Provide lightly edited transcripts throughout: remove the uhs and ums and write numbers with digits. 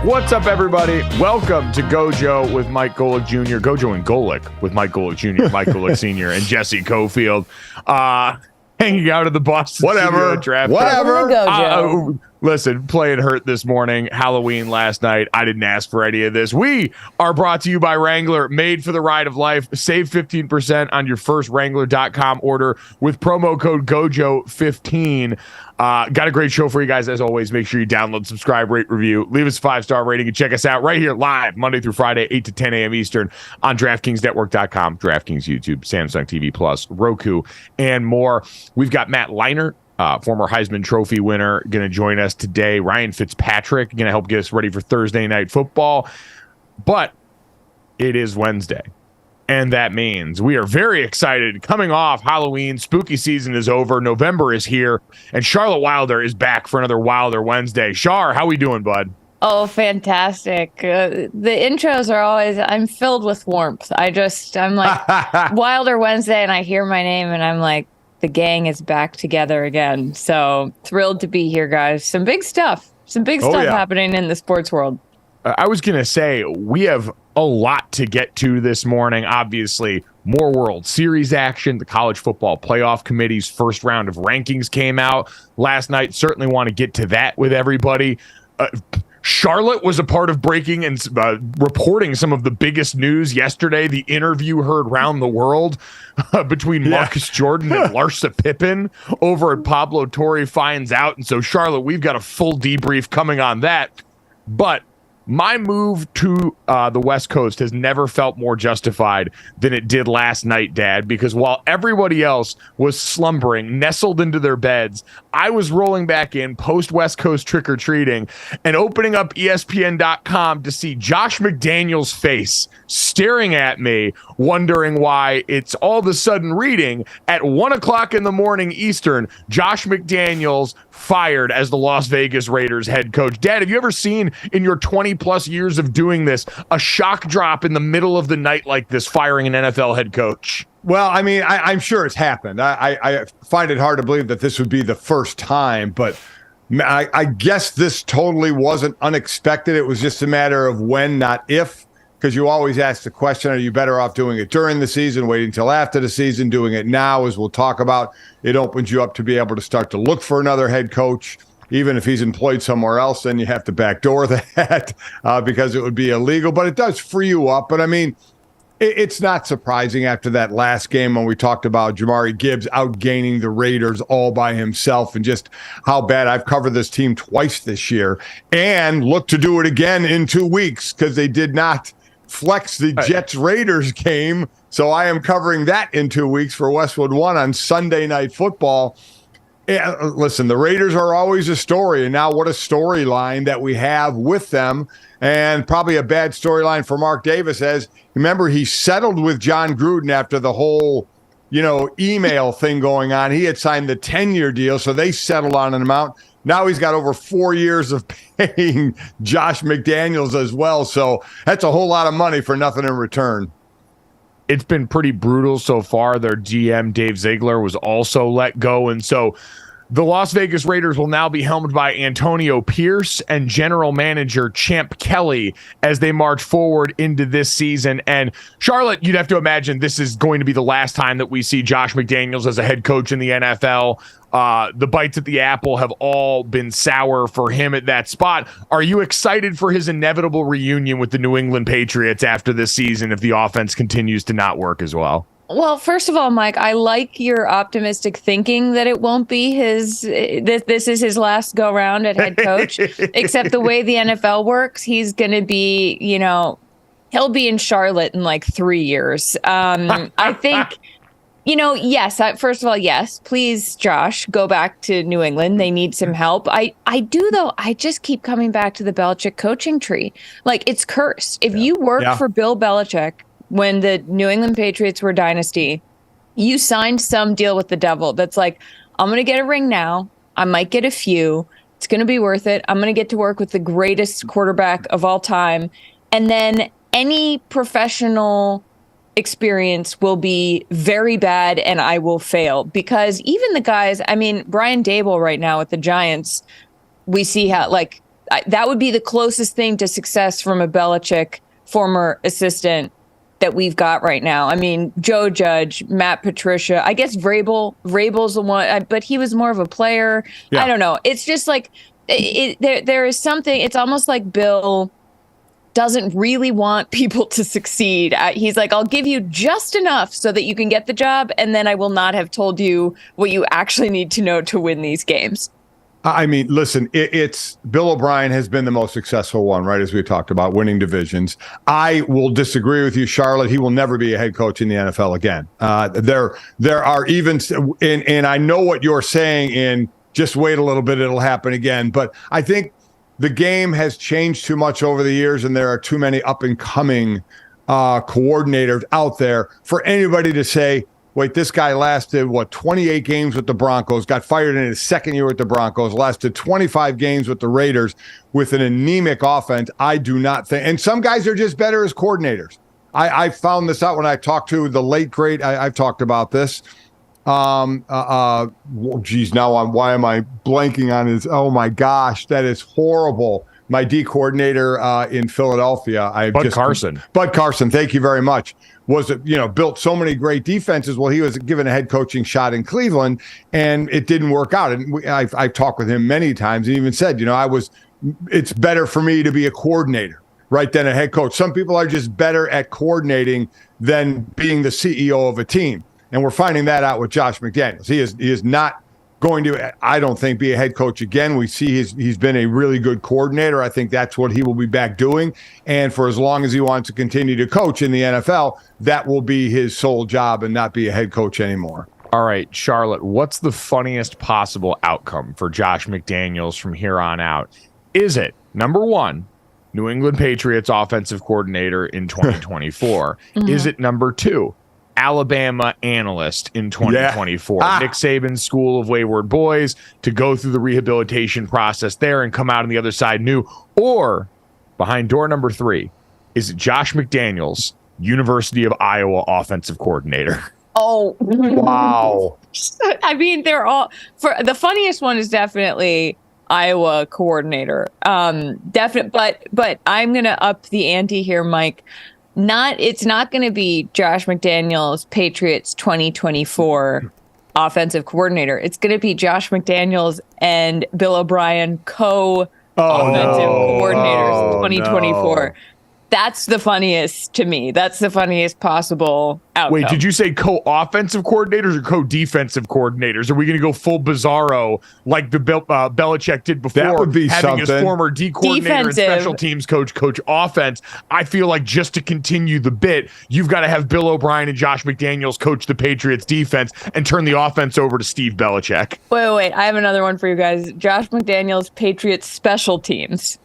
What's up, everybody? Welcome to GoJo with Mike Golic Jr. GoJo and Golic with Mike Golic Jr., Mike Golic Sr., and Jesse Cofield. Hanging out at the Boston Whatever. Listen, playing hurt this morning, Halloween last night. I didn't ask for any of this. We are brought to you by Wrangler, made for the ride of life. Save 15% on your first Wrangler.com order with promo code GOJO15. Got a great show for you guys. As always, make sure you download, subscribe, rate, review, leave us a 5-star rating, and check us out right here live Monday through Friday, 8 to 10 a.m. Eastern on DraftKingsNetwork.com, DraftKings YouTube, Samsung TV Plus, Roku, and more. We've got Matt Leinart, former Heisman Trophy winner, going to join us today. Ryan Fitzpatrick going to help get us ready for Thursday Night Football. But it is Wednesday, and that means we are very excited. Coming off Halloween, spooky season is over, November is here, and Charlotte Wilder is back for another Wilder Wednesday. Char, how we doing, bud? Oh, fantastic. The intros are always, I'm filled with warmth. I'm like, Wilder Wednesday, and I hear my name, and I'm like, the gang is back together again. So thrilled to be here, guys. Some big stuff happening in the sports world. I was going to say, we have a lot to get to this morning. Obviously, more World Series action. The College Football Playoff Committee's first round of rankings came out last night. Certainly want to get to that with everybody. Charlotte was a part of breaking and reporting some of the biggest news yesterday. The interview heard round the world between Marcus Jordan and Larsa Pippen over at Pablo Torre finds out. And so, Charlotte, we've got a full debrief coming on that. But my move to the West Coast has never felt more justified than it did last night, Dad, because while everybody else was slumbering, nestled into their beds, I was rolling back in post-West Coast trick-or-treating and opening up ESPN.com to see Josh McDaniels' face staring at me, wondering why it's all of a sudden reading at 1 o'clock in the morning Eastern, Josh McDaniels fired as the Las Vegas Raiders head coach. Dad, have you ever seen in your 20-plus years of doing this a shock drop in the middle of the night like this, firing an NFL head coach? Well, I mean, I'm sure it's happened. I find it hard to believe that this would be the first time, but I guess this totally wasn't unexpected. It was just a matter of when, not if, because you always ask the question, are you better off doing it during the season, waiting until after the season, doing it now, as we'll talk about. It opens you up to be able to start to look for another head coach. Even if he's employed somewhere else, then you have to backdoor that because it would be illegal. But it does free you up. But, I mean, it's not surprising after that last game when we talked about Jamari Gibbs outgaining the Raiders all by himself and just how bad. I've covered this team twice this year and look to do it again in 2 weeks because they did not flex the Jets-Raiders game. So I am covering that in 2 weeks for Westwood One on Sunday Night Football. Yeah, listen, the Raiders are always a story, and now what a storyline that we have with them, and probably a bad storyline for Mark Davis. As remember, he settled with John Gruden after the whole, email thing going on. He had signed the 10-year deal, so they settled on an amount. Now he's got over 4 years of paying Josh McDaniels as well, so that's a whole lot of money for nothing in return. It's been pretty brutal so far. Their GM, Dave Ziegler, was also let go. And so the Las Vegas Raiders will now be helmed by Antonio Pierce and general manager Champ Kelly as they march forward into this season. And Charlotte, you'd have to imagine this is going to be the last time that we see Josh McDaniels as a head coach in the NFL. The bites at the apple have all been sour for him at that spot. Are you excited for his inevitable reunion with the New England Patriots after this season if the offense continues to not work as well? Well, first of all, Mike, I like your optimistic thinking that it won't be this is his last go round at head coach, except the way the NFL works, he's going to be, he'll be in Charlotte in like 3 years. I think, yes, first of all, yes, please, Josh, go back to New England. They need some help. I do, though. I just keep coming back to the Belichick coaching tree. Like, it's cursed. If you work for Bill Belichick, when the New England Patriots were dynasty, you signed some deal with the devil that's like, I'm going to get a ring now. I might get a few. It's going to be worth it. I'm going to get to work with the greatest quarterback of all time. And then any professional experience will be very bad and I will fail. Because even the guys, Brian Dable right now with the Giants, we see how, that would be the closest thing to success from a Belichick former assistant that we've got right now. I mean, Joe Judge, Matt Patricia, I guess Vrabel's the one, but he was more of a player. Yeah. I don't know. It's just like there is something. It's almost like Bill doesn't really want people to succeed. He's like, I'll give you just enough so that you can get the job, and then I will not have told you what you actually need to know to win these games. I mean, listen, it's Bill O'Brien has been the most successful one, right? As we talked about, winning divisions. I will disagree with you, Charlotte. He will never be a head coach in the NFL again. There are even, and I know what you're saying in just wait a little bit, it'll happen again. But I think the game has changed too much over the years, and there are too many up and coming coordinators out there for anybody to say, wait, this guy lasted, 28 games with the Broncos, got fired in his second year with the Broncos, lasted 25 games with the Raiders with an anemic offense. I do not think, and some guys are just better as coordinators. I found this out when I talked to the late, great, I've talked about this. Why am I blanking on his, oh my gosh, that is horrible. My D coordinator in Philadelphia. Bud Carson, thank you very much. Built so many great defenses. Well, he was given a head coaching shot in Cleveland, and it didn't work out. And I've talked with him many times. He even said, it's better for me to be a coordinator, right, than a head coach. Some people are just better at coordinating than being the CEO of a team. And we're finding that out with Josh McDaniels. He is not going to, I don't think, be a head coach again. We see he's been a really good coordinator. I think that's what he will be back doing. And for as long as he wants to continue to coach in the NFL, that will be his sole job and not be a head coach anymore. All right, Charlotte, what's the funniest possible outcome for Josh McDaniels from here on out? Is it, number one, New England Patriots offensive coordinator in 2024? Mm-hmm. Is it number two, Alabama analyst in 2024? Yeah. Nick Saban's School of Wayward Boys, to go through the rehabilitation process there and come out on the other side new? Or behind door number three, is it Josh McDaniels, University of Iowa offensive coordinator? Oh, wow. I mean, they're all, for the funniest one is definitely Iowa coordinator. But I'm going to up the ante here, Mike. It's not going to be Josh McDaniels, Patriots 2024 offensive coordinator. It's going to be Josh McDaniels and Bill O'Brien offensive coordinators 2024. No. That's the funniest to me. That's the funniest possible outcome. Wait, did you say co-offensive coordinators or co-defensive coordinators? Are we going to go full Bizarro like the Belichick did before? That would be having something. His former D coordinator and special teams coach offense. I feel like just to continue the bit, you've got to have Bill O'Brien and Josh McDaniels coach the Patriots defense and turn the offense over to Steve Belichick. Wait. I have another one for you guys. Josh McDaniels, Patriots special teams.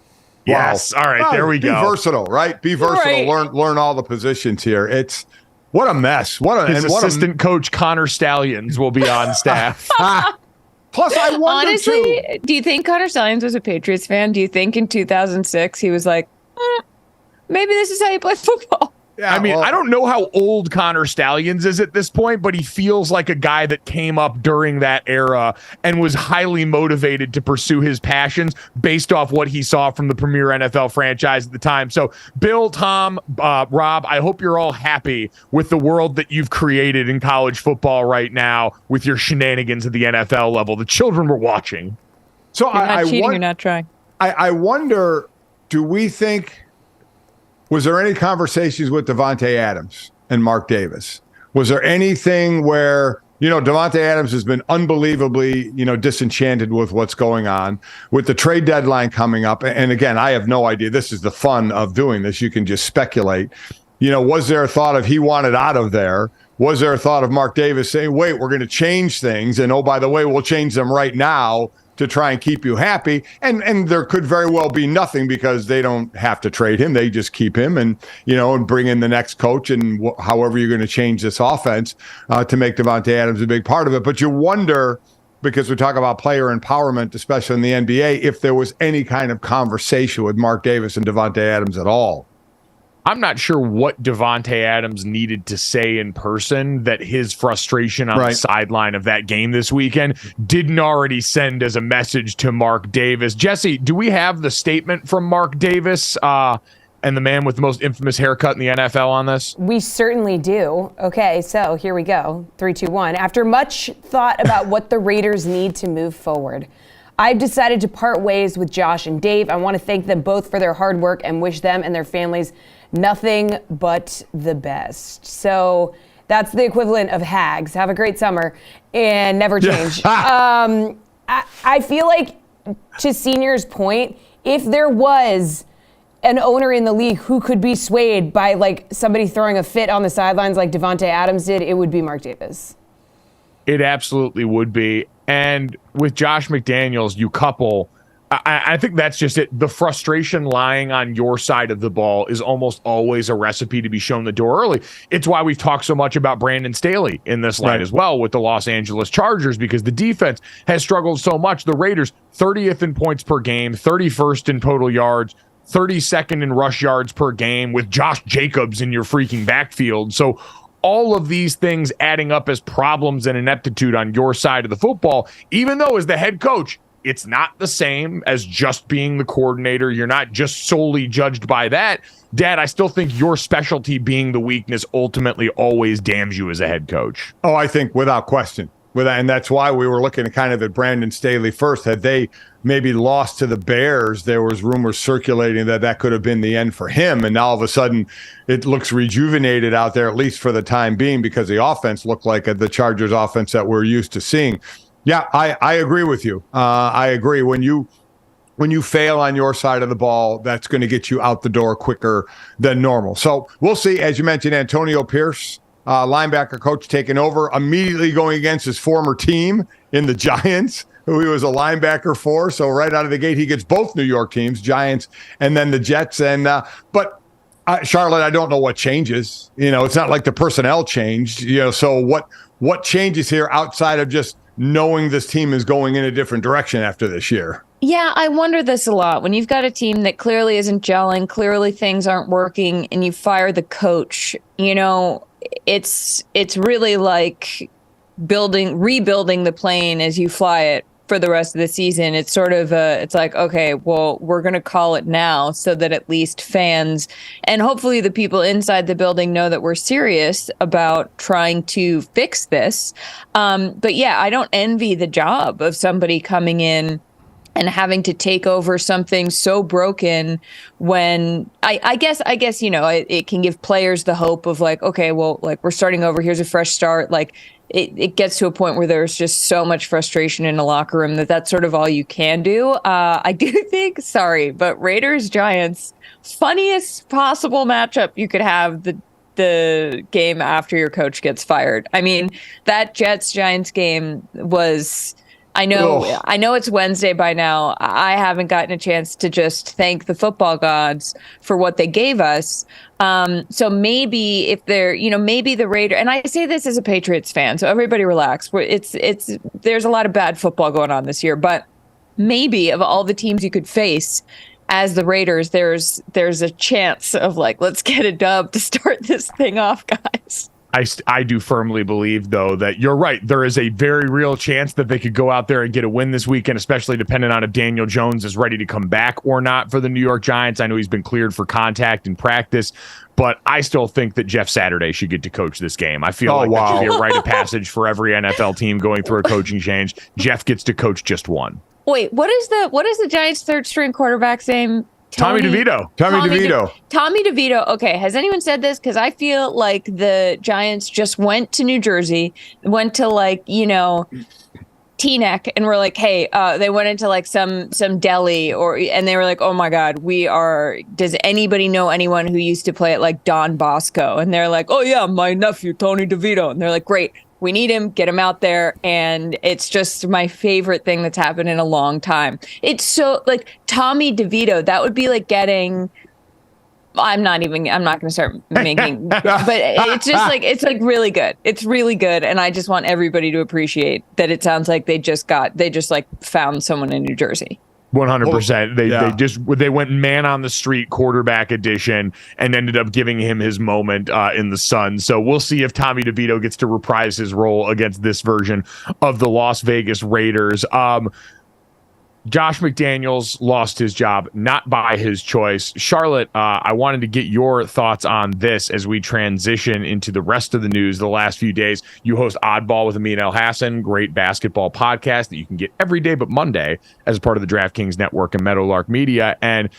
Yes. Wow. All right. There we go. Be versatile, right? Be versatile. Right. Learn all the positions here. It's what a mess. His assistant coach Connor Stallions will be on staff. Plus, I wonder honestly, do you think Connor Stallions was a Patriots fan? Do you think in 2006 he was like, maybe this is how you play football? Yeah, I mean, I don't know how old Connor Stallions is at this point, but he feels like a guy that came up during that era and was highly motivated to pursue his passions based off what he saw from the premier NFL franchise at the time. So, Bill, Tom, Rob, I hope you're all happy with the world that you've created in college football right now with your shenanigans at the NFL level. The children were watching. So you're not trying. I wonder, do we think... Was there any conversations with Davante Adams and Mark Davis? Was there anything where, Davante Adams has been unbelievably, disenchanted with what's going on with the trade deadline coming up? And again, I have no idea. This is the fun of doing this. You can just speculate. Was there a thought of he wanted out of there? Was there a thought of Mark Davis saying, wait, we're going to change things. And oh, by the way, we'll change them right now to try and keep you happy. And there could very well be nothing because they don't have to trade him. They just keep him and bring in the next coach and however you're going to change this offense to make Davante Adams a big part of it. But you wonder, because we talk about player empowerment, especially in the NBA, if there was any kind of conversation with Mark Davis and Davante Adams at all. I'm not sure what Davante Adams needed to say in person that his frustration on the sideline of that game this weekend didn't already send as a message to Mark Davis. Jesse, do we have the statement from Mark Davis and the man with the most infamous haircut in the NFL on this? We certainly do. Okay, so here we go. 3, 2, 1. After much thought about what the Raiders need to move forward, I've decided to part ways with Josh and Dave. I want to thank them both for their hard work and wish them and their families nothing but the best. So that's the equivalent of hags. Have a great summer and never change. I feel like, to Senior's point, if there was an owner in the league who could be swayed by like somebody throwing a fit on the sidelines like Davante Adams did, it would be Mark Davis. It absolutely would be. And with Josh McDaniels, you couple, I think that's just it. The frustration lying on your side of the ball is almost always a recipe to be shown the door early. It's why we've talked so much about Brandon Staley in this line as well with the Los Angeles Chargers, because the defense has struggled so much. The Raiders, 30th in points per game, 31st in total yards, 32nd in rush yards per game with Josh Jacobs in your freaking backfield. So all of these things adding up as problems and ineptitude on your side of the football, even though as the head coach, it's not the same as just being the coordinator. You're not just solely judged by that. Dad, I still think your specialty being the weakness ultimately always damns you as a head coach. Oh, I think without question. And that's why we were looking kind of at Brandon Staley first. Had they maybe lost to the Bears, there was rumors circulating that could have been the end for him. And now all of a sudden it looks rejuvenated out there, at least for the time being, because the offense looked like the Chargers offense that we're used to seeing. Yeah, I agree with you. I agree. When you fail on your side of the ball, that's going to get you out the door quicker than normal. So we'll see. As you mentioned, Antonio Pierce, linebacker coach, taking over, immediately going against his former team in the Giants, who he was a linebacker for. So right out of the gate, he gets both New York teams, Giants and then the Jets. And but Charlotte, I don't know what changes. It's not like the personnel changed. So what changes here outside of just knowing this team is going in a different direction after this year? Yeah, I wonder this a lot. When you've got a team that clearly isn't gelling, clearly things aren't working, and you fire the coach, it's really like rebuilding the plane as you fly it for the rest of the season. It's sort of it's like, okay, well, we're going to call it now so that at least fans and hopefully the people inside the building know that we're serious about trying to fix this. But yeah, I don't envy the job of somebody coming in and having to take over something so broken when I guess, it can give players the hope of like, okay, well, like we're starting over. Here's a fresh start. Like it gets to a point where there's just so much frustration in the locker room that's sort of all you can do. I do think, but Raiders Giants, funniest possible matchup you could have the game after your coach gets fired. I mean, that Jets Giants game was, I know it's Wednesday by now. I haven't gotten a chance to just thank the football gods for what they gave us. So maybe if they're, maybe the Raiders, and I say this as a Patriots fan, so everybody relax. There's a lot of bad football going on this year, but maybe of all the teams you could face as the Raiders, there's a chance of like, let's get a dub to start this thing off, guys. I do firmly believe, though, that you're right. There is a very real chance that they could go out there and get a win this weekend, especially depending on if Daniel Jones is ready to come back or not for the New York Giants. I know he's been cleared for contact and practice, but I still think that Jeff Saturday should get to coach this game. I feel that should be a rite of passage for every NFL team going through a coaching change. Jeff gets to coach just one. Wait, what is the Giants' third string quarterback's name? Tommy DeVito. Tommy DeVito. Okay, has anyone said this? Because I feel like the Giants just went to New Jersey, went to Teaneck, and were like, hey, they went into like some deli and they were like, oh my God, does anybody know anyone who used to play at like Don Bosco? And they're like, oh yeah, my nephew, Tony DeVito. And they're like, great. We need him, get him out there. And it's just my favorite thing that's happened in a long time. It's so like Tommy DeVito, that would be like getting, I'm not going to start making, but it's just like, it's like really good. It's really good. And I just want everybody to appreciate that it sounds like they just like found someone in New Jersey. 100%. They went man on the street quarterback edition and ended up giving him his moment in the sun. So we'll see if Tommy DeVito gets to reprise his role against this version of the Las Vegas Raiders. Josh McDaniels lost his job, not by his choice. Charlotte, I wanted to get your thoughts on this as we transition into the rest of the news the last few days. You host Oddball with Amin El Hassan, great basketball podcast that you can get every day but Monday as a part of the DraftKings Network and Meadowlark Media. And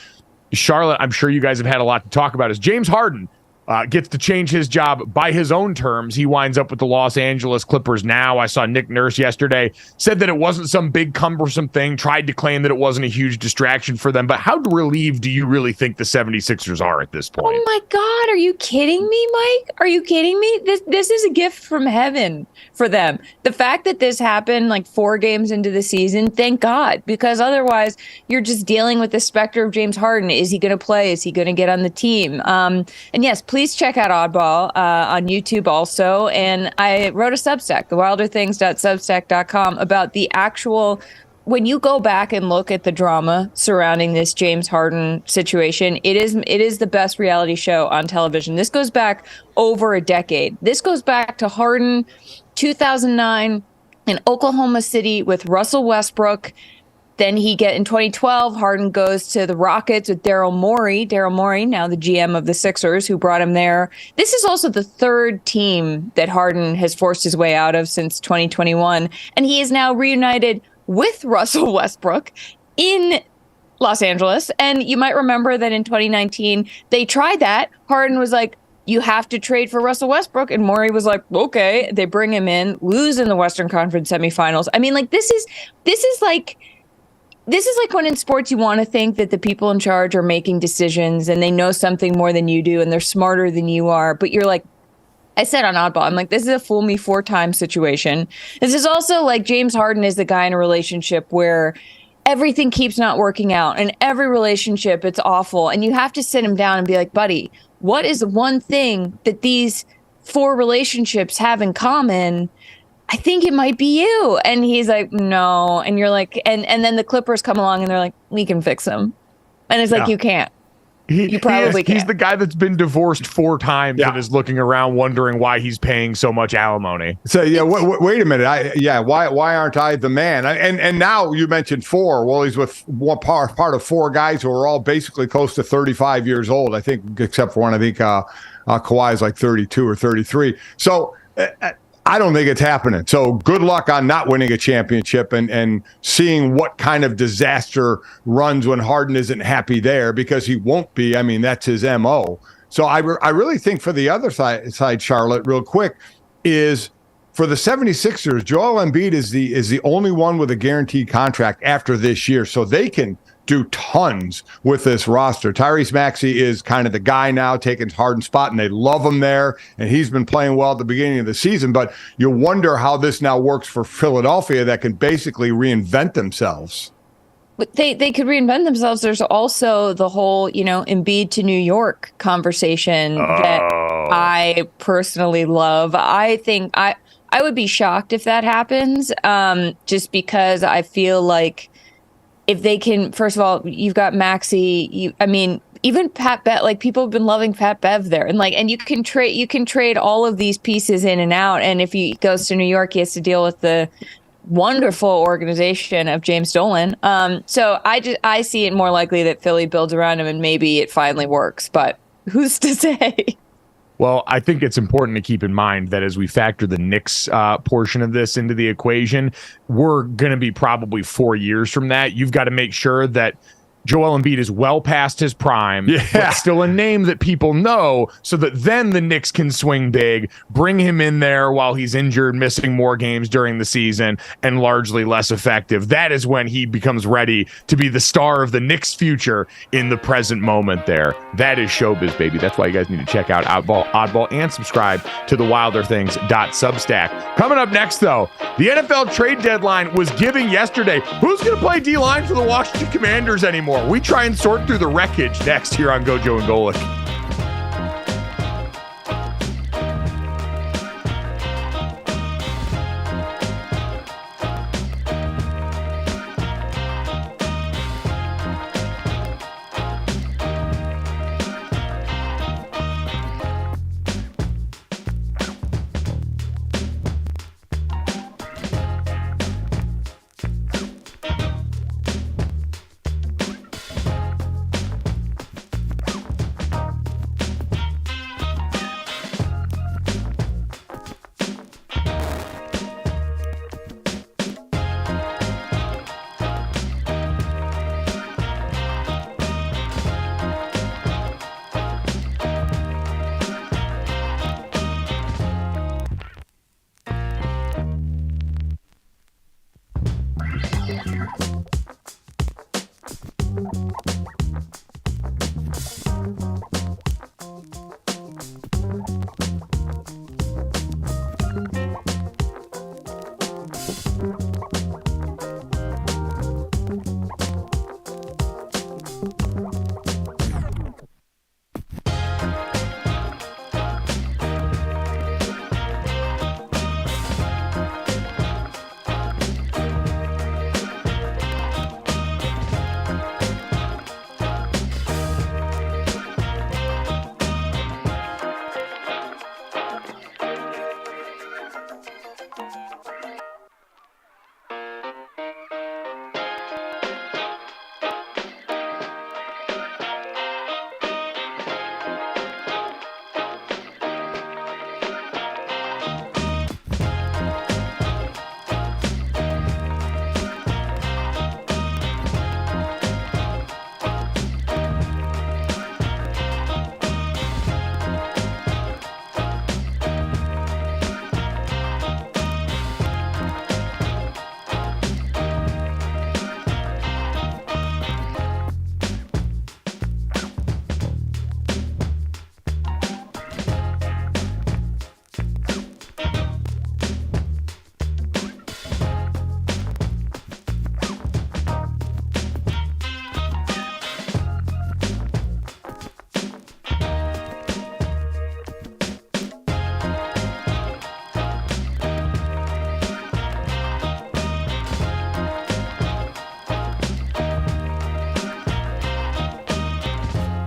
Charlotte, I'm sure you guys have had a lot to talk about, as James Harden gets to change his job by his own terms. He winds up with the Los Angeles Clippers now. I saw Nick Nurse yesterday, said that it wasn't some big cumbersome thing, tried to claim that it wasn't a huge distraction for them. But how relieved do you really think the 76ers are at this point? Oh my God, are you kidding me, Mike? Are you kidding me? This is a gift from heaven for them. The fact that this happened like 4 games into the season, thank God, because otherwise you're just dealing with the specter of James Harden. Is he going to play? Is he going to get on the team? And yes, please check out Oddball on YouTube also. And I wrote a Substack, thewilderthings.substack.com, about the actual, when you go back and look at the drama surrounding this James Harden situation, it is the best reality show on television. This goes back over a decade. This goes back to Harden 2009 in Oklahoma City with Russell Westbrook. Then in 2012, Harden goes to the Rockets with Daryl Morey. Daryl Morey, now the GM of the Sixers, who brought him there. This is also the 3rd team that Harden has forced his way out of since 2021. And he is now reunited with Russell Westbrook in Los Angeles. And you might remember that in 2019, they tried that. Harden was like, you have to trade for Russell Westbrook. And Morey was like, okay. They bring him in, lose in the Western Conference semifinals. I mean, like, this is like when in sports you want to think that the people in charge are making decisions and they know something more than you do and they're smarter than you are. But you're like, I said on Oddball, I'm like, this is a fool me 4 times situation. This is also like James Harden is the guy in a relationship where everything keeps not working out, and every relationship, it's awful. And you have to sit him down and be like, buddy, what is the one thing that these 4 relationships have in common? I think it might be you. And he's like, no. And you're like, and then the Clippers come along and they're like, we can fix him. And it's like, you can't. You probably can't. He's the guy that's been divorced 4 times and is looking around wondering why he's paying so much alimony. So, wait a minute. Why aren't I the man? And now you mentioned 4. Well, he's with one part of 4 guys who are all basically close to 35 years old, I think, except for one. I think Kawhi is like 32 or 33. So, I don't think it's happening. So good luck on not winning a championship and seeing what kind of disaster runs when Harden isn't happy there, because he won't be. I mean, that's his MO. So I really think for the other side, Charlotte, real quick, is for the 76ers, Joel Embiid is the only one with a guaranteed contract after this year. So they can do tons with this roster. Tyrese Maxey is kind of the guy now taking Harden's spot, and they love him there, and he's been playing well at the beginning of the season. But you wonder how this now works for Philadelphia, that can basically reinvent themselves. But they could reinvent themselves. There's also the whole, Embiid to New York conversation that I personally love. I think I would be shocked if that happens, just because I feel like if they can, first of all, you've got Maxey. Even Pat Bev, like, people have been loving Pat Bev there, and you can trade all of these pieces in and out. And if he goes to New York, he has to deal with the wonderful organization of James Dolan. So I see it more likely that Philly builds around him, and maybe it finally works. But who's to say? Well, I think it's important to keep in mind that as we factor the Knicks portion of this into the equation, we're going to be probably 4 years from that. You've got to make sure that Joel Embiid is well past his prime, but still a name that people know, so that then the Knicks can swing big, bring him in there while he's injured, missing more games during the season, and largely less effective. That is when he becomes ready to be the star of the Knicks' future in the present moment there. That is showbiz, baby. That's why you guys need to check out Oddball, and subscribe to the WilderThings.substack. Coming up next, though, the NFL trade deadline was giving yesterday. Who's going to play D-line for the Washington Commanders anymore? We try and sort through the wreckage next here on GoJo and Golic.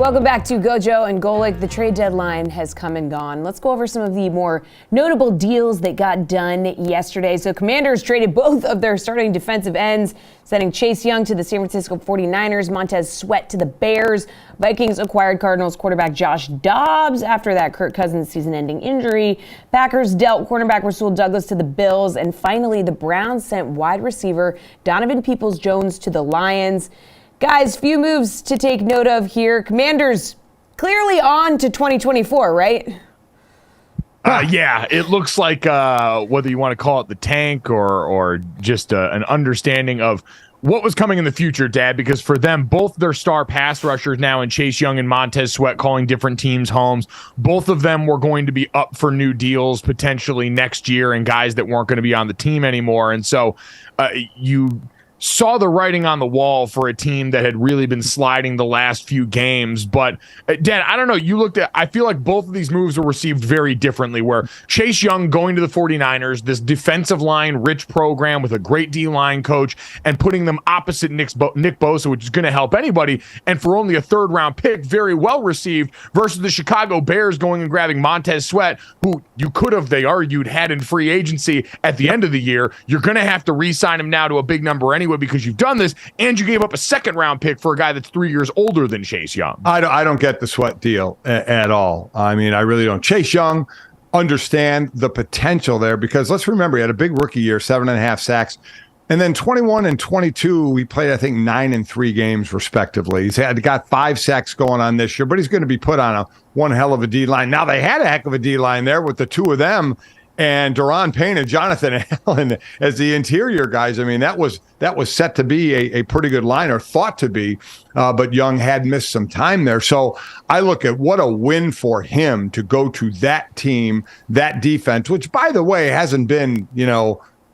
Welcome back to GoJo and Golic. The trade deadline has come and gone. Let's go over some of the more notable deals that got done yesterday. So Commanders traded both of their starting defensive ends, sending Chase Young to the San Francisco 49ers, Montez Sweat to the Bears. Vikings acquired Cardinals quarterback Josh Dobbs after that Kirk Cousins season-ending injury. Packers dealt cornerback Rasul Douglas to the Bills. And finally, the Browns sent wide receiver Donovan Peoples-Jones to the Lions. Guys, few moves to take note of here. Commanders clearly on to 2024, right? Yeah, it looks like whether you want to call it the tank or just an understanding of what was coming in the future, Dad, because for them, both their star pass rushers now in Chase Young and Montez Sweat calling different teams' homes, both of them were going to be up for new deals potentially next year and guys that weren't going to be on the team anymore. And so you saw the writing on the wall for a team that had really been sliding the last few games. But Dan, I don't know. I feel like both of these moves were received very differently, where Chase Young going to the 49ers, this defensive line rich program with a great D-line coach, and putting them opposite Nick Bosa, which is going to help anybody. And for only a third round pick, very well received, versus the Chicago Bears going and grabbing Montez Sweat, who you could have, they argued, had in free agency at the end of the year. You're going to have to re-sign him now to a big number anyway, because you've done this, and you gave up a second round pick for a guy that's 3 years older than Chase Young. I don't get the Sweat deal at all. I mean, I really don't. Chase Young, understand the potential there, because let's remember, he had a big rookie year, 7.5 sacks. And then 21 and 22, he played, I think, 9 and 3 games respectively. He's got 5 sacks going on this year, but he's going to be put on one hell of a D-line. Now, they had a heck of a D-line there with the two of them, and Daron Payne and Jonathan Allen as the interior guys. I mean, that was set to be a pretty good line, or thought to be, but Young had missed some time there. So I look at what a win for him to go to that team, that defense, which, by the way, hasn't been,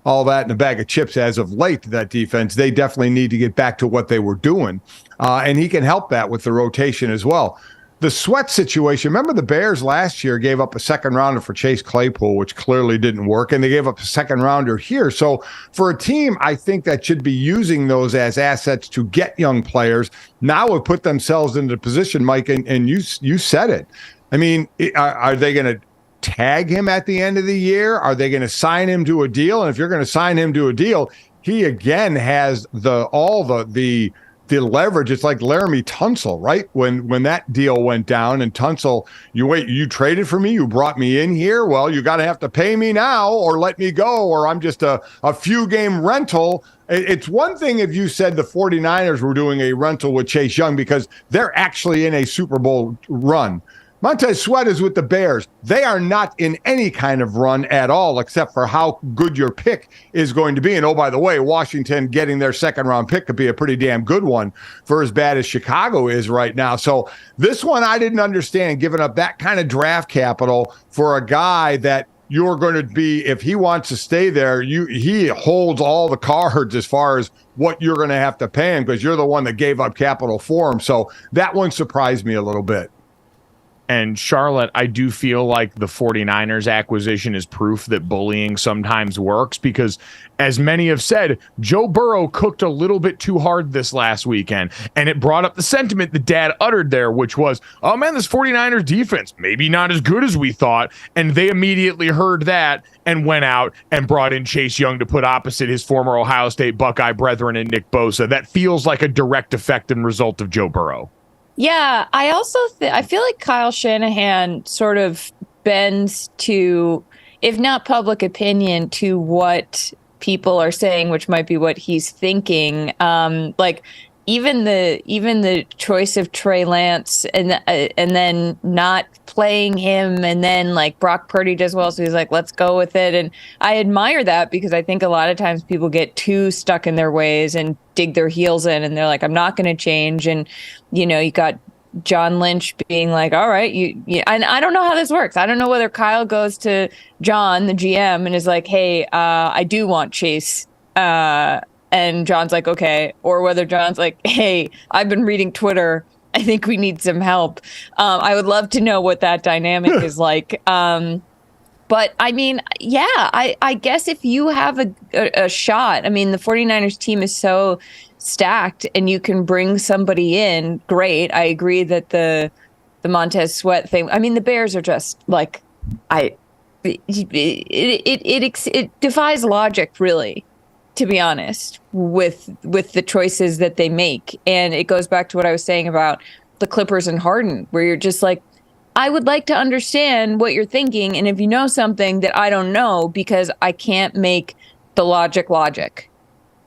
all that in a bag of chips as of late, that defense. They definitely need to get back to what they were doing, and he can help that with the rotation as well. The Sweat situation, remember the Bears last year gave up a second rounder for Chase Claypool, which clearly didn't work, and they gave up a second rounder here. So for a team, I think that should be using those as assets to get young players, now have put themselves into the position, Mike, and you said it. I mean, are they going to tag him at the end of the year? Are they going to sign him to a deal? And if you're going to sign him to a deal, he again has all the leverage. It's like Laramie Tunsil, right? When that deal went down, and Tunsil, you traded for me, you brought me in here. Well, you got to have to pay me now, or let me go, or I'm just a few game rental. It's one thing if you said the 49ers were doing a rental with Chase Young because they're actually in a Super Bowl run. Montez Sweat is with the Bears. They are not in any kind of run at all, except for how good your pick is going to be. And oh, by the way, Washington getting their second round pick could be a pretty damn good one for as bad as Chicago is right now. So this one I didn't understand, giving up that kind of draft capital for a guy that you're going to be, if he wants to stay there, he holds all the cards as far as what you're going to have to pay him, because you're the one that gave up capital for him. So that one surprised me a little bit. And Charlotte, I do feel like the 49ers acquisition is proof that bullying sometimes works, because as many have said, Joe Burrow cooked a little bit too hard this last weekend. And it brought up the sentiment that Dad uttered there, which was, oh man, this 49ers defense, maybe not as good as we thought. And they immediately heard that and went out and brought in Chase Young to put opposite his former Ohio State Buckeye brethren and Nick Bosa. That feels like a direct effect and result of Joe Burrow. Yeah, I also I feel like Kyle Shanahan sort of bends to, if not public opinion, to what people are saying, which might be what he's thinking. Like even the choice of Trey Lance and then not playing him, and then like Brock Purdy does well, so he's like, let's go with it. And I admire that, because I think a lot of times people get too stuck in their ways and dig their heels in, and they're like, I'm not going to change. And you got John Lynch being like, all right, and I don't know how this works. I don't know whether Kyle goes to John, the GM, and is like, hey, I do want Chase. And John's like, okay. Or whether John's like, hey, I've been reading Twitter, I think we need some help. I would love to know what that dynamic is like. But I mean, yeah, I guess if you have a shot, I mean, the 49ers team is so stacked and you can bring somebody in, great. I agree that the Montez Sweat thing, I mean, the Bears are just like, it defies logic, really, to be honest, with the choices that they make. And it goes back to what I was saying about the Clippers and Harden, where you're just like, I would like to understand what you're thinking, and if you know something that I don't know, because I can't make the logic.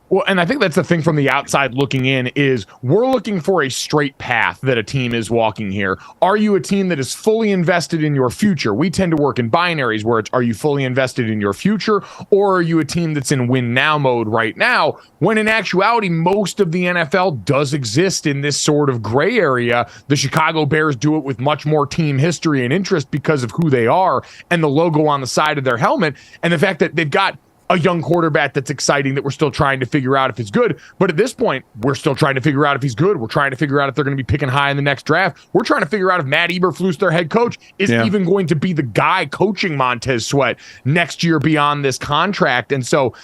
Well, and I think that's the thing from the outside looking in is we're looking for a straight path that a team is walking here. Are you a team that is fully invested in your future? We tend to work in binaries where it's, are you fully invested in your future, or are you a team that's in win now mode right now? When in actuality, most of the NFL does exist in this sort of gray area. The Chicago Bears do it with much more team history and interest because of who they are and the logo on the side of their helmet, and the fact that they've got a young quarterback that's exciting that we're still trying to figure out if he's good. But at this point, we're still trying to figure out if he's good. We're trying to figure out if they're going to be picking high in the next draft. We're trying to figure out if Matt Eberflus, their head coach, is even going to be the guy coaching Montez Sweat next year beyond this contract. And so,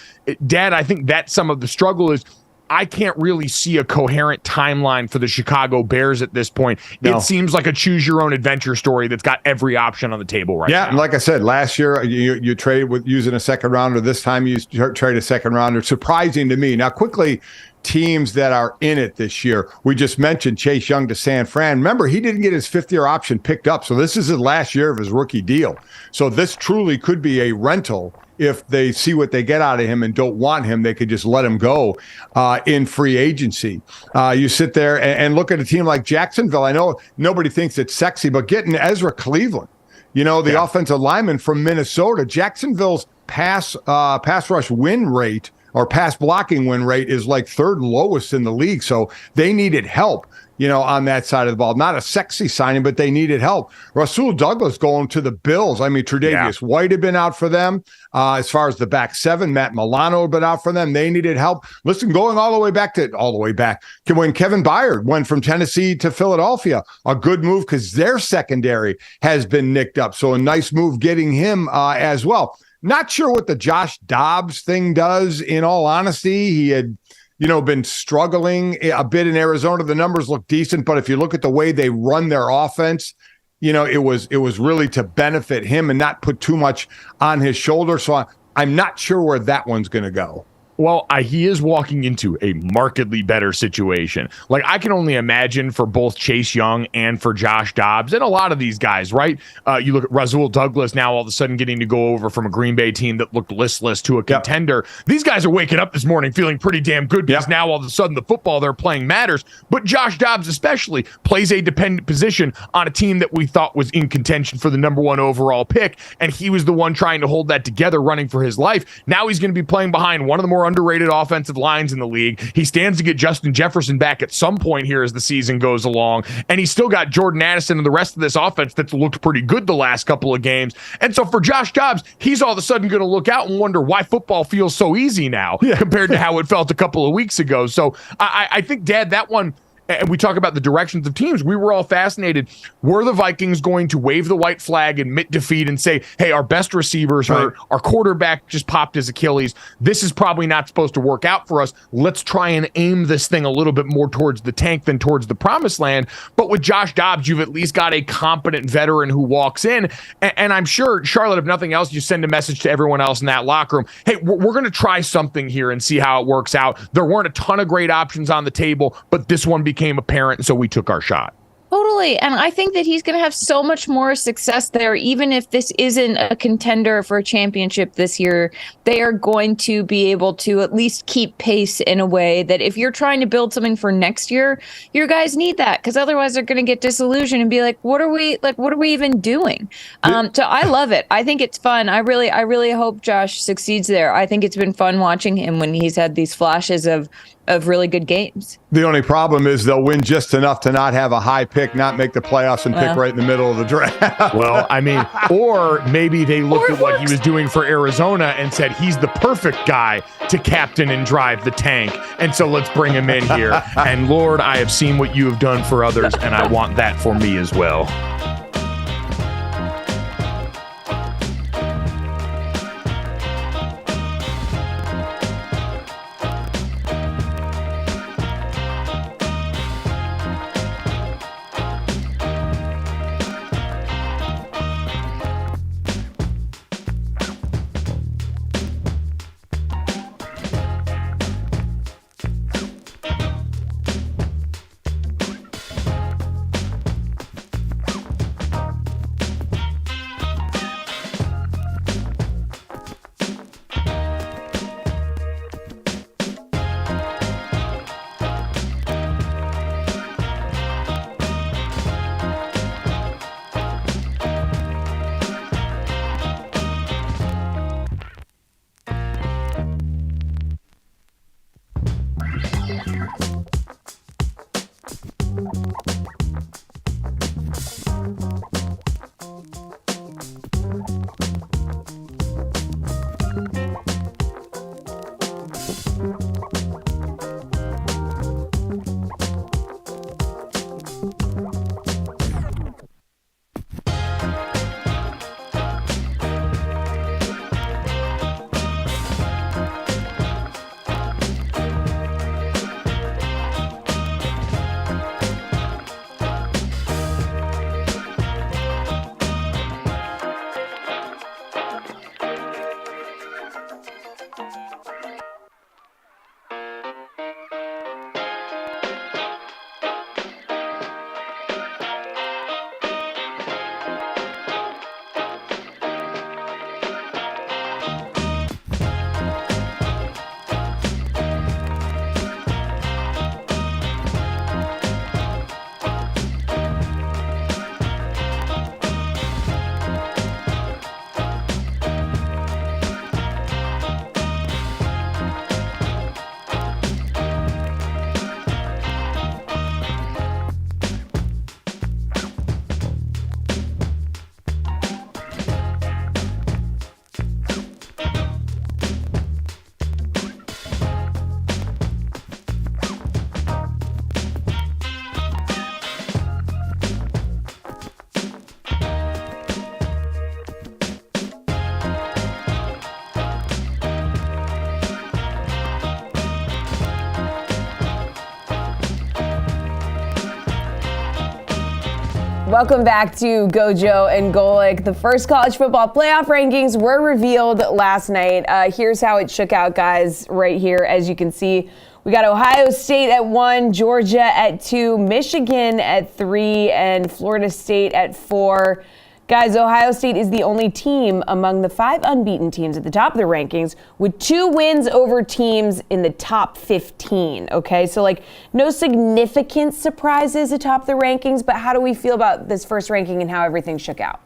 Dad, I think that's some of the struggle is I can't really see a coherent timeline for the Chicago Bears at this point. No. It seems like a choose-your-own-adventure story that's got every option on the table right now. Yeah, and like I said, last year you traded with using a second rounder. This time you trade a second rounder. Surprising to me. Now, quickly, teams that are in it this year. We just mentioned Chase Young to San Fran. Remember, he didn't get his fifth-year option picked up, so this is his last year of his rookie deal. So this truly could be a rental. If they see what they get out of him and don't want him, they could just let him go in free agency. You sit there and look at a team like Jacksonville. I know nobody thinks it's sexy, but getting Ezra Cleveland, the offensive lineman from Minnesota, Jacksonville's pass rush win rate or pass blocking win rate is like third lowest in the league. So they needed help. On that side of the ball. Not a sexy signing, but they needed help. Rasul Douglas going to the Bills. I mean, Tre'Davious White had been out for them. As far as the back seven, Matt Milano had been out for them. They needed help. Listen, going all the way back when Kevin Byard went from Tennessee to Philadelphia, a good move because their secondary has been nicked up. So a nice move getting him as well. Not sure what the Josh Dobbs thing does, in all honesty. He had been struggling a bit in Arizona. The numbers look decent, but if you look at the way they run their offense, it was really to benefit him and not put too much on his shoulder. So I'm not sure where that one's going to go. Well, he is walking into a markedly better situation. Like, I can only imagine for both Chase Young and for Josh Dobbs and a lot of these guys, right? You look at Rasul Douglas now all of a sudden getting to go over from a Green Bay team that looked listless to a contender. These guys are waking up this morning feeling pretty damn good because now all of a sudden the football they're playing matters. But Josh Dobbs especially plays a dependent position on a team that we thought was in contention for the number one overall pick, and he was the one trying to hold that together, running for his life. Now he's going to be playing behind one of the more underrated offensive lines in the league. He stands to get Justin Jefferson back at some point here as the season goes along, and he's still got Jordan Addison and the rest of this offense that's looked pretty good the last couple of games. And so for Josh Dobbs, he's all of a sudden going to look out and wonder why football feels so easy now compared to how it felt a couple of weeks ago. So I think, Dad, that one, and we talk about the directions of teams, we were all fascinated. Were the Vikings going to wave the white flag, admit defeat, and say, hey, our best receivers hurt, our quarterback just popped his Achilles, this is probably not supposed to work out for us, let's try and aim this thing a little bit more towards the tank than towards the promised land? But with Josh Dobbs, you've at least got a competent veteran who walks in, and I'm sure, Charlotte, if nothing else, you send a message to everyone else in that locker room, hey, we're going to try something here and see how it works out. There weren't a ton of great options on the table, but this one became apparent, so we took our shot. Totally. And I think that he's going to have so much more success there. Even if this isn't a contender for a championship this year, they are going to be able to at least keep pace in a way that if you're trying to build something for next year, your guys need that, because otherwise they're going to get disillusioned and be like, what are we even doing? So I love it. I think it's fun. I really hope Josh succeeds there. I think it's been fun watching him when he's had these flashes of really good games. The only problem is they'll win just enough to not have a high pick, not make the playoffs, and pick right in the middle of the draft. Well, I mean, or maybe they looked at what he was doing for Arizona and said, he's the perfect guy to captain and drive the tank, and so let's bring him in here. And Lord, I have seen what you have done for others, and I want that for me as well. Welcome back to GoJo and Golic. The first college football playoff rankings were revealed last night. Here's how it shook out, guys, right here. As you can see, we got Ohio State at 1, Georgia at 2, Michigan at 3, and Florida State at 4. Guys, Ohio State is the only team among the 5 unbeaten teams at the top of the rankings with 2 wins over teams in the top 15. Okay, so no significant surprises atop the rankings, but how do we feel about this first ranking and how everything shook out?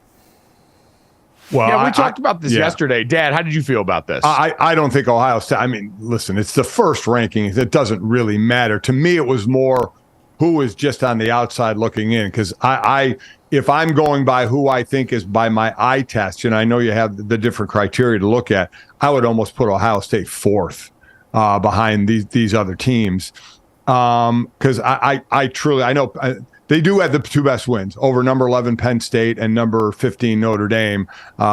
Well, yeah, we talked about this yesterday. Dad, how did you feel about this? I don't think Ohio State, listen, it's the first ranking. It doesn't really matter. To me, it was more who is just on the outside looking in, because if I'm going by who I think is by my eye test, and I know you have the different criteria to look at, I would almost put Ohio State 4th behind these other teams. Because I truly know they do have the 2 best wins over number 11 Penn State and number 15 Notre Dame.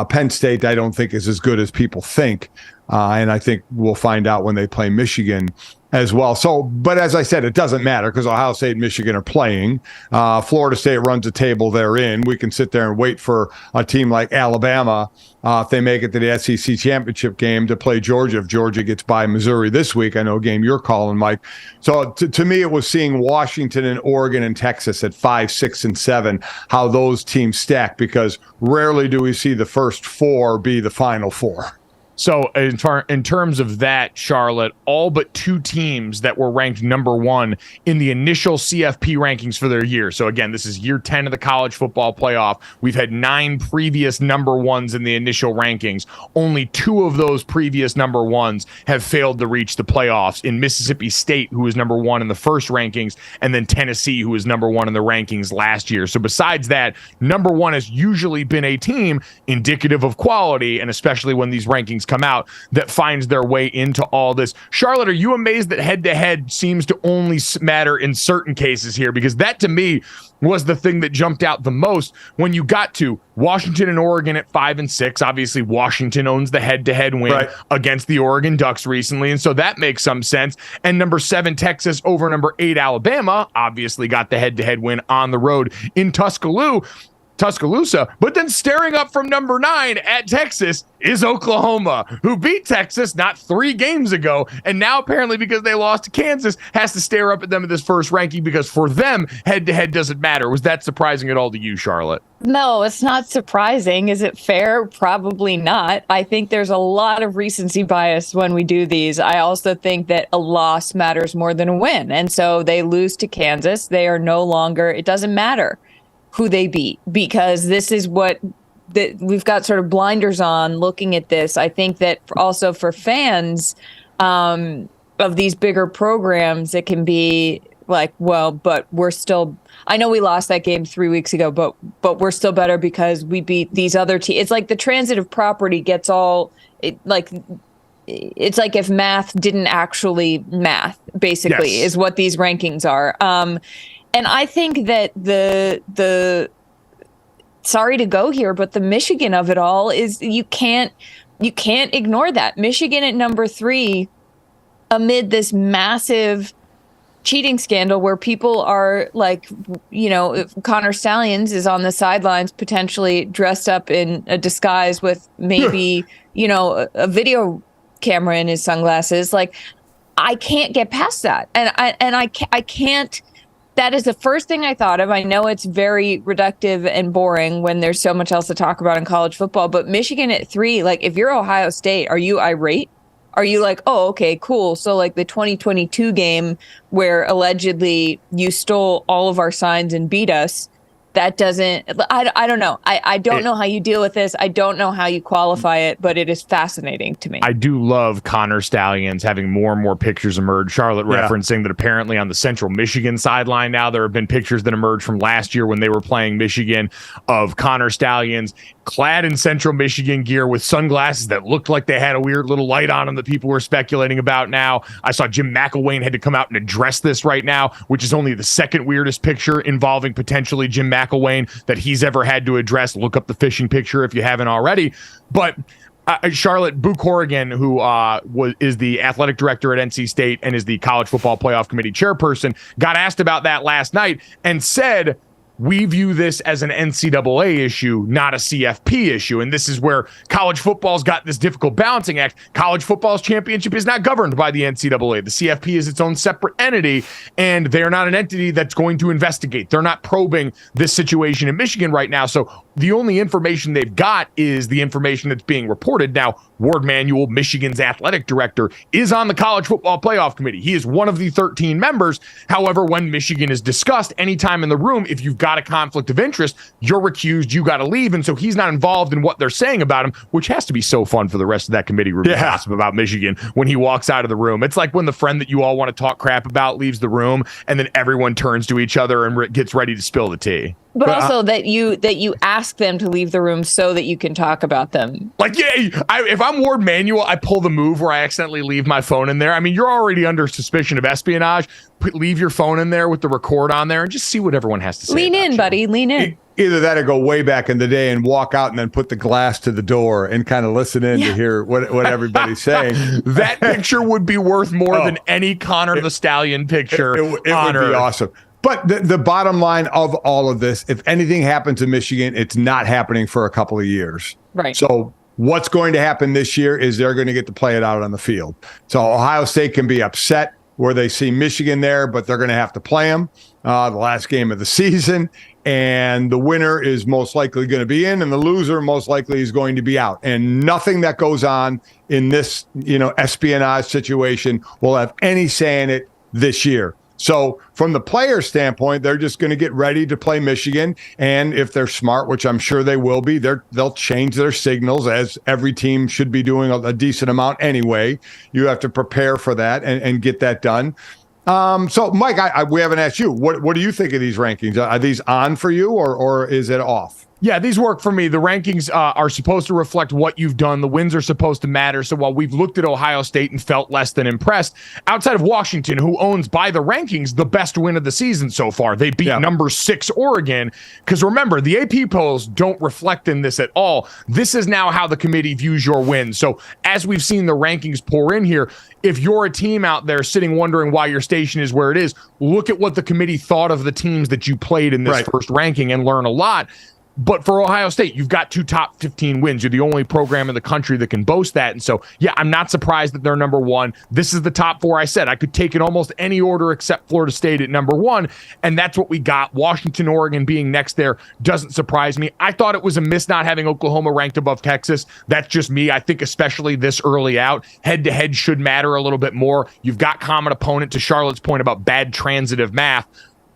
Penn State, I don't think is as good as people think. And I think we'll find out when they play Michigan as well. So, but as I said, it doesn't matter because Ohio State and Michigan are playing. Florida State runs a table they're in. We can sit there and wait for a team like Alabama, if they make it to the SEC championship game, to play Georgia if Georgia gets by Missouri this week. I know a game you're calling, Mike. So to me, it was seeing Washington and Oregon and Texas at 5, 6, and 7, how those teams stack, because rarely do we see the first 4 be the final 4. So in terms of that, Charlotte, all but 2 teams that were ranked number 1 in the initial CFP rankings for their year. So again, this is year 10 of the college football playoff. We've had 9 previous number 1s in the initial rankings. Only 2 of those previous number 1s have failed to reach the playoffs, in Mississippi State, who was number 1 in the first rankings, and then Tennessee, who was number 1 in the rankings last year. So besides that, number 1 has usually been a team indicative of quality, and especially when these rankings come out, that finds their way into all this. Charlotte, are you amazed that head-to-head seems to only matter in certain cases here? Because that, to me, was the thing that jumped out the most when you got to Washington and Oregon at 5 and 6. Obviously, Washington owns the head-to-head win against the Oregon Ducks recently, and so that makes some sense. And number 7, Texas, over number 8, Alabama, obviously got the head-to-head win on the road in Tuscaloosa, but then staring up from number 9 at Texas is Oklahoma, who beat Texas not 3 games ago, and now apparently because they lost to Kansas has to stare up at them in this first ranking, because for them, head-to-head doesn't matter. Was that surprising at all to you, Charlotte? No, it's not surprising. Is it fair? Probably not. I think there's a lot of recency bias when we do these. I also think that a loss matters more than a win, and so they lose to Kansas. They are no longer, it doesn't matter who they beat, because this is what we've got sort of blinders on looking at this. I think that also for fans of these bigger programs, it can be like, well, but we're still, I know we lost that game 3 weeks ago, but we're still better because we beat these other teams. It's like the transitive property gets all, it's like if math didn't actually math, basically, is what these rankings are. And I think that the sorry to go here, but the Michigan of it all is you can't ignore that. Michigan at number 3 amid this massive cheating scandal where people are like, Connor Stallions is on the sidelines potentially dressed up in a disguise with maybe, a video camera in his sunglasses. Like, I can't get past that. And I can't. That is the first thing I thought of. I know it's very reductive and boring when there's so much else to talk about in college football, but Michigan at 3, like, if you're Ohio State, are you irate? Are you like, oh, okay, cool. So like the 2022 game where allegedly you stole all of our signs and beat us, that doesn't, I don't know. I don't know how you deal with this. I don't know how you qualify it, but it is fascinating to me. I do love Connor Stallions having more and more pictures emerge. Charlotte referencing that apparently on the Central Michigan sideline now, there have been pictures that emerged from last year when they were playing Michigan of Connor Stallions clad in Central Michigan gear with sunglasses that looked like they had a weird little light on them that people were speculating about now. I saw Jim McElwain had to come out and address this right now, which is only the second weirdest picture involving potentially Jim McElwain that he's ever had to address. Look up the fishing picture if you haven't already. But Charlotte, Boo Corrigan, who is the athletic director at NC State and is the College Football Playoff Committee chairperson, got asked about that last night and said we view this as an NCAA issue, not a CFP issue. And this is where college football's got this difficult balancing act. College football's championship is not governed by the NCAA. The CFP is its own separate entity, and they're not an entity that's going to investigate. They're not probing this situation in Michigan right now. So the only information they've got is the information that's being reported. Now, Ward Manuel, Michigan's athletic director, is on the college football playoff committee. He is one of the 13 members. However, when Michigan is discussed, anytime in the room, if you've got a conflict of interest, you're recused, you got to leave. And so he's not involved in what they're saying about him, which has to be so fun for the rest of that committee room to gossip about Michigan when he walks out of the room. It's like when the friend that you all want to talk crap about leaves the room, and then everyone turns to each other and gets ready to spill the tea. But also that you ask them to leave the room so that you can talk about them. Like, if I'm Ward Manuel, I pull the move where I accidentally leave my phone in there. I mean, you're already under suspicion of espionage. Leave your phone in there with the record on there and just see what everyone has to say. Lean in, buddy. Lean in. Either that or go way back in the day and walk out and then put the glass to the door and kind of listen in to hear what everybody's saying. That picture would be worth more than any Connor the Stallion picture. It would be awesome. But the bottom line of all of this, if anything happens in Michigan, it's not happening for a couple of years. Right. So what's going to happen this year is they're going to get to play it out on the field. So Ohio State can be upset where they see Michigan there, but they're going to have to play them the last game of the season. And the winner is most likely going to be in, and the loser most likely is going to be out. And nothing that goes on in this, espionage situation will have any say in it this year. So from the player standpoint, they're just going to get ready to play Michigan. And if they're smart, which I'm sure they will be, they'll change their signals, as every team should be doing a decent amount anyway. You have to prepare for that and get that done. So, Mike, we haven't asked you. What do you think of these rankings? Are these on for you or is it off? Yeah, these work for me. The rankings are supposed to reflect what you've done. The wins are supposed to matter. So while we've looked at Ohio State and felt less than impressed, outside of Washington, who owns by the rankings the best win of the season so far, they beat number 6 Oregon. Because remember, the AP polls don't reflect in this at all. This is now how the committee views your wins. So as we've seen the rankings pour in here, if you're a team out there sitting wondering why your station is where it is, look at what the committee thought of the teams that you played in this first ranking and learn a lot. But for Ohio State, you've got 2 top 15 wins. You're the only program in the country that can boast that. And so, I'm not surprised that they're number 1. This is the top 4 I said. I could take in almost any order except Florida State at number 1. And that's what we got. Washington, Oregon being next there doesn't surprise me. I thought it was a miss not having Oklahoma ranked above Texas. That's just me. I think especially this early out, head-to-head should matter a little bit more. You've got common opponent, to Charlotte's point about bad transitive math.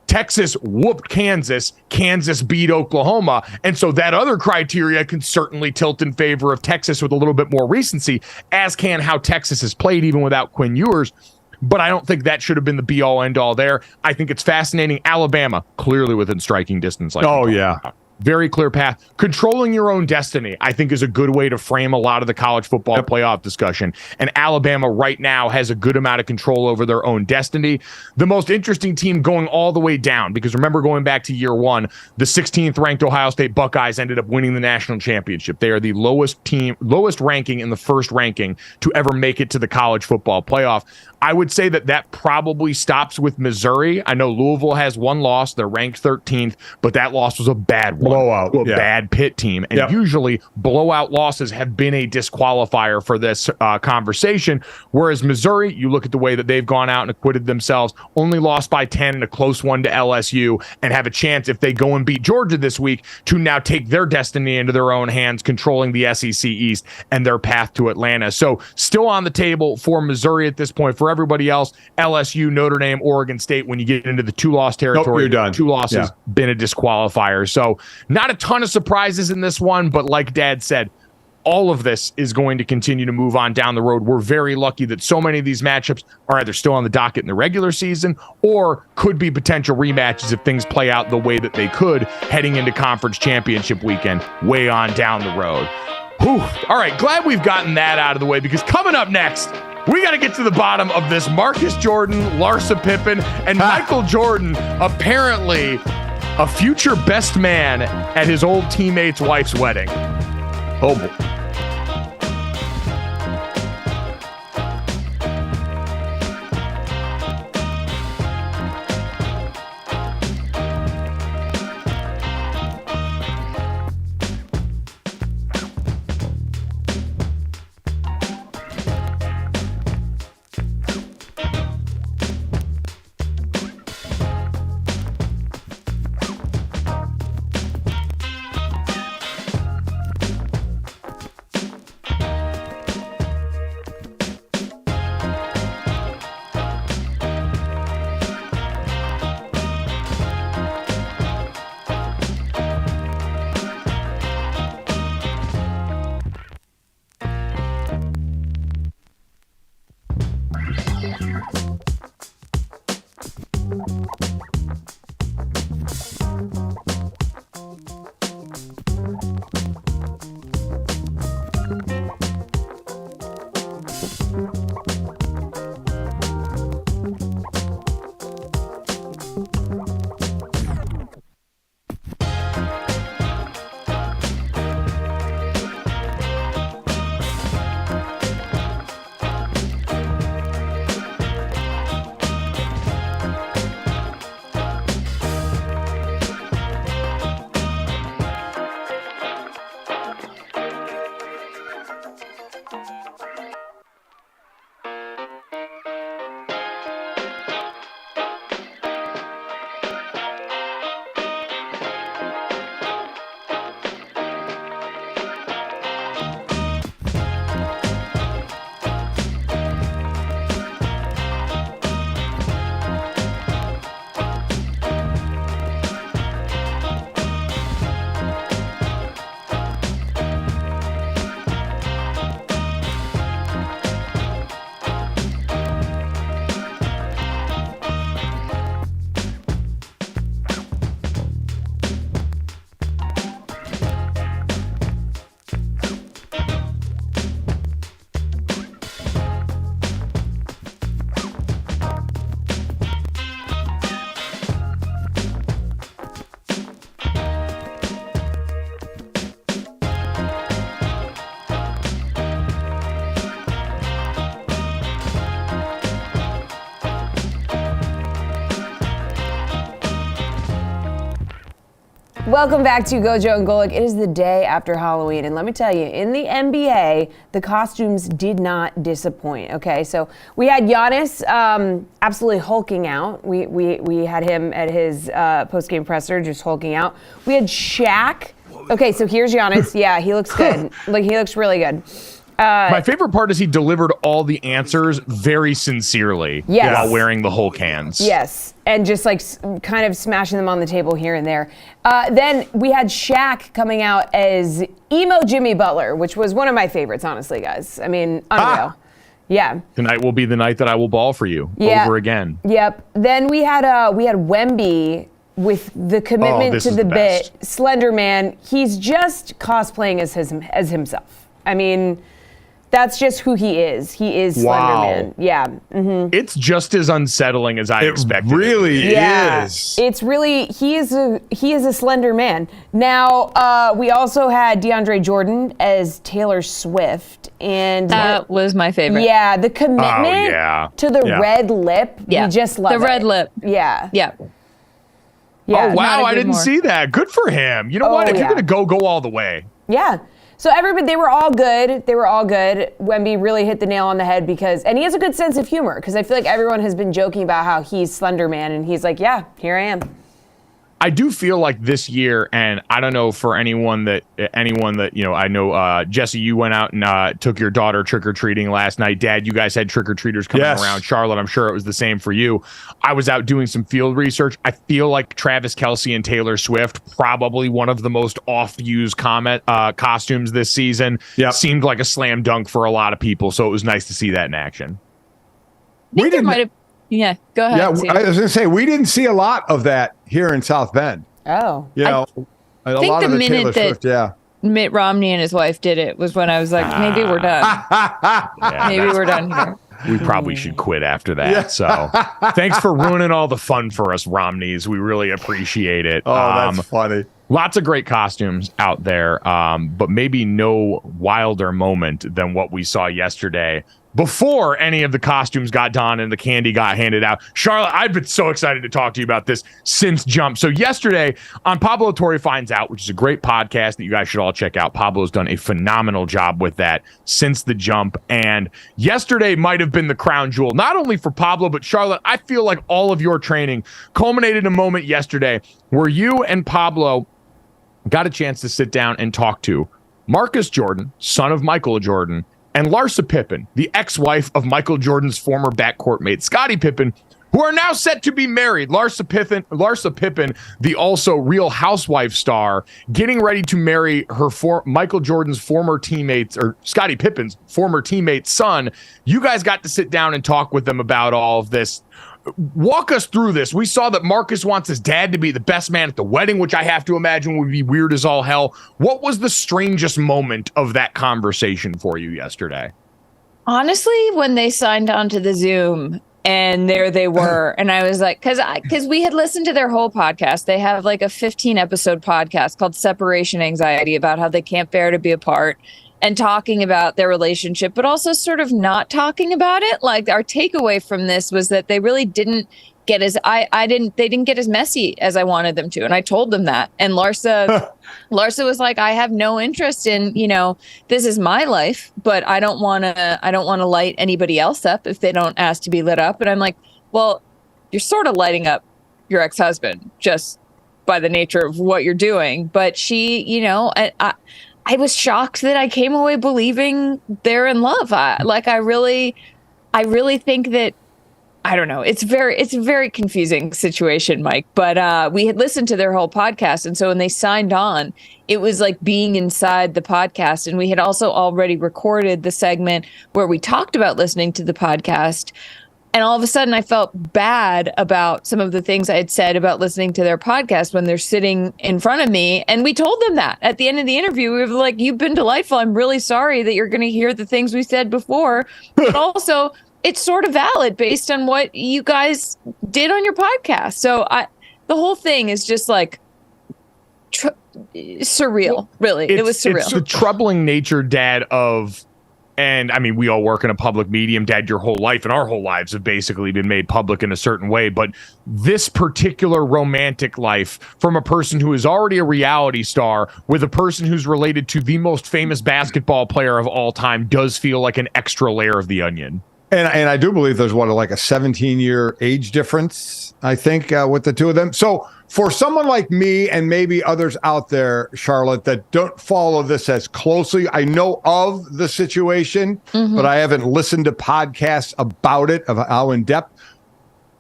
Texas whooped Kansas. Kansas beat Oklahoma. And so that other criteria can certainly tilt in favor of Texas with a little bit more recency, as can how Texas has played even without Quinn Ewers. But I don't think that should have been the be-all, end-all there. I think it's fascinating. Alabama, clearly within striking distance. Very clear path. Controlling your own destiny, I think, is a good way to frame a lot of the college football playoff discussion. And Alabama right now has a good amount of control over their own destiny. The most interesting team going all the way down, because remember, going back to year 1, the 16th ranked Ohio State Buckeyes ended up winning the national championship. They are the lowest ranking in the first ranking to ever make it to the college football playoff. I would say that probably stops with Missouri. I know Louisville has 1 loss. They're ranked 13th, but that loss was a bad one. Blowout. To a bad Pitt team. And usually blowout losses have been a disqualifier for this conversation. Whereas Missouri, you look at the way that they've gone out and acquitted themselves, only lost by 10 in a close one to LSU, and have a chance, if they go and beat Georgia this week, to now take their destiny into their own hands, controlling the SEC East and their path to Atlanta. So still on the table for Missouri at this point. For everybody else, LSU, Notre Dame, Oregon State, when you get into the 2-loss territory, you're done. 2 losses, been a disqualifier. So not a ton of surprises in this one, but like Dad said, all of this is going to continue to move on down the road. We're very lucky that so many of these matchups are either still on the docket in the regular season or could be potential rematches if things play out the way that they could heading into conference championship weekend way on down the road. Whew. All right, glad we've gotten that out of the way, because coming up next, we got to get to the bottom of this Marcus Jordan, Larsa Pippen, and Michael Jordan, apparently a future best man at his old teammate's wife's wedding. Oh, boy. Welcome back to GoJo and Golic. It is the day after Halloween, and let me tell you, in the NBA, the costumes did not disappoint. Okay, so we had Giannis absolutely hulking out. We had him at his post-game presser just hulking out. We had Shaq. Okay, so here's Giannis. Yeah, he looks good. Like, he looks really good. My favorite part is he delivered all the answers very sincerely while wearing the Hulk hands. Yes, and just like kind of smashing them on the table here and there. Then we had Shaq coming out as emo Jimmy Butler, which was one of my favorites, honestly, guys. I mean, unreal. Yeah. Tonight will be the night that I will ball for you over again. Yep. Then we had Wemby with the commitment to the bit. Slender Man. He's just cosplaying as himself. I mean, that's just who he is. He is Slender Man. Yeah. Mm-hmm. It's just as unsettling as I expected. It really is. It's really, he is a Slender Man. Now, we also had DeAndre Jordan as Taylor Swift. And that was my favorite. Yeah, the commitment to the red lip. Yeah. We just love the red lip. Yeah. Yeah. Yeah. Oh, wow. I didn't see that. Good for him. You know what? If you're going to go all the way. Yeah. So everybody, they were all good. Wemby really hit the nail on the head and he has a good sense of humor because I feel like everyone has been joking about how he's Slender Man and he's like, yeah, here I am. I do feel like this year, and I don't know for anyone that, I know, Jesse, you went out and took your daughter trick-or-treating last night. Dad, you guys had trick-or-treaters coming around. Charlotte, I'm sure it was the same for you. I was out doing some field research. I feel like Travis Kelce and Taylor Swift, probably one of the most oft-used costumes this season. Yep. Seemed like a slam dunk for a lot of people, so it was nice to see that in action. Yeah, go ahead. Yeah, I was going to say, we didn't see a lot of that here in South Bend. Oh. I think the minute that Mitt Romney and his wife did it was when I was like, maybe we're done. Maybe we're done here. We probably should quit after that. Yeah. So thanks for ruining all the fun for us, Romneys. We really appreciate it. Oh, that's funny. Lots of great costumes out there, but maybe no wilder moment than what we saw yesterday before any of the costumes got donned and the candy got handed out. Charlotte, I've been so excited to talk to you about this since Jump. So yesterday on Pablo Torre Finds Out, which is a great podcast that you guys should all check out. Pablo's done a phenomenal job with that since the Jump. And yesterday might have been the crown jewel, not only for Pablo, but Charlotte, I feel like all of your training culminated in a moment yesterday where you and Pablo got a chance to sit down and talk to Marcus Jordan, son of Michael Jordan, and Larsa Pippen, the ex-wife of Michael Jordan's former backcourt mate, Scottie Pippen, who are now set to be married. Larsa Pippen, the also Real Housewife star, getting ready to marry Michael Jordan's former teammates, or Scottie Pippen's former teammate's son. You guys got to sit down and talk with them about all of this. Walk us through this. We saw that Marcus wants his dad to be the best man at the wedding, which I have to imagine would be weird as all hell. What was the strangest moment of that conversation for you yesterday? Honestly, when they signed on to the Zoom and there they were, and I was like, because we had listened to their whole podcast. They have like a 15-episode podcast called Separation Anxiety about how they can't bear to be apart. And talking about their relationship, but also sort of not talking about it. Like, our takeaway from this was that they really didn't get they didn't get as messy as I wanted them to. And I told them that. And Larsa was like, I have no interest in, this is my life, but I don't want to light anybody else up if they don't ask to be lit up. And I'm like, well, you're sort of lighting up your ex-husband just by the nature of what you're doing. But she, I was shocked that I came away believing they're in love. I really think that, I don't know. It's a very confusing situation, Mike, but we had listened to their whole podcast. And so when they signed on, it was like being inside the podcast. And we had also already recorded the segment where we talked about listening to the podcast. And all of a sudden, I felt bad about some of the things I had said about listening to their podcast when they're sitting in front of me. And we told them that at the end of the interview. We were like, you've been delightful. I'm really sorry that you're going to hear the things we said before. But also, it's sort of valid based on what you guys did on your podcast. So the whole thing is just like surreal, really. It was surreal. It's the troubling nature, Dad, of... And I mean, we all work in a public medium, Dad, your whole life and our whole lives have basically been made public in a certain way. But this particular romantic life from a person who is already a reality star with a person who's related to the most famous basketball player of all time does feel like an extra layer of the onion. And I do believe there's like a 17-year age difference, I think, with the two of them. So for someone like me and maybe others out there, Charlotte, that don't follow this as closely, I know of the situation, but I haven't listened to podcasts about it, of how in depth.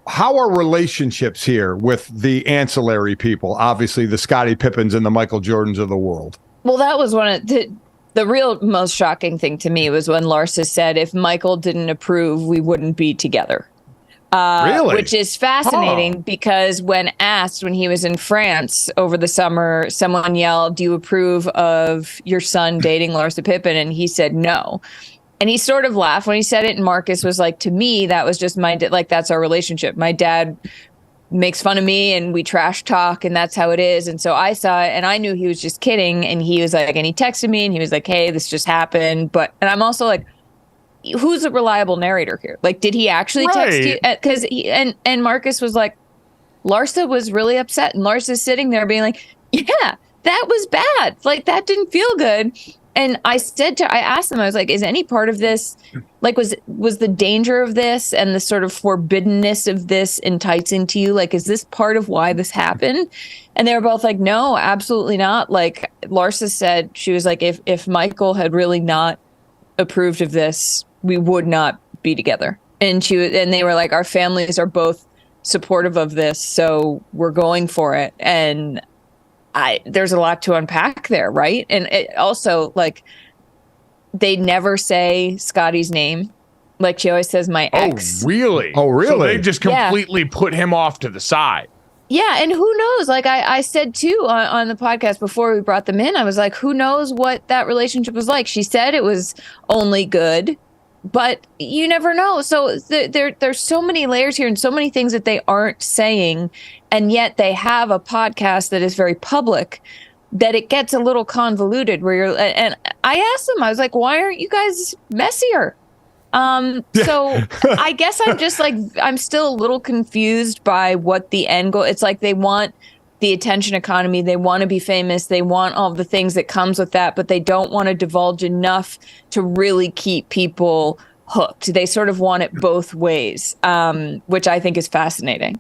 How are relationships here with the ancillary people? Obviously, the Scottie Pippens and the Michael Jordans of the world. Well, that was one of the real most shocking thing to me was when Larsa said, if Michael didn't approve, we wouldn't be together. Really? Which is fascinating because when asked when he was in France over the summer, someone yelled, do you approve of your son dating Larsa Pippen? And he said no. And he sort of laughed when he said it. And Marcus was like, to me, that was just that's our relationship. My dad makes fun of me and we trash talk and that's how it is. And so I saw it and I knew he was just kidding. And he was like, and he texted me and he was like, hey, this just happened. And I'm also like, who's a reliable narrator here? Like, did he actually text you? Because and Marcus was like, Larsa was really upset. And Larsa's sitting there being like, yeah, that was bad. Like, that didn't feel good. And I asked him, I was like, is any part of this, like, was the danger of this and the sort of forbiddenness of this enticing to you? Like, is this part of why this happened? And they were both like, no, absolutely not. Like, Larsa said, she was like, if Michael had really not approved of this, we would not be together. And they were like, our families are both supportive of this, so we're going for it. And there's a lot to unpack there, right? And it also, like, they never say Scotty's name. Like, she always says my ex. Oh, really? So they just completely put him off to the side. Yeah, and who knows? Like I said, too, on the podcast before we brought them in, I was like, who knows what that relationship was like? She said it was only good, but you never know. So there's so many layers here and so many things that they aren't saying, and yet they have a podcast that is very public that it gets a little convoluted and I asked them, I was like, why aren't you guys messier? So I guess I'm just like, I'm still a little confused by what the end goal. It's like they want the attention economy. They want to be famous. They want all the things that comes with that, but they don't want to divulge enough to really keep people hooked. They sort of want it both ways, which I think is fascinating.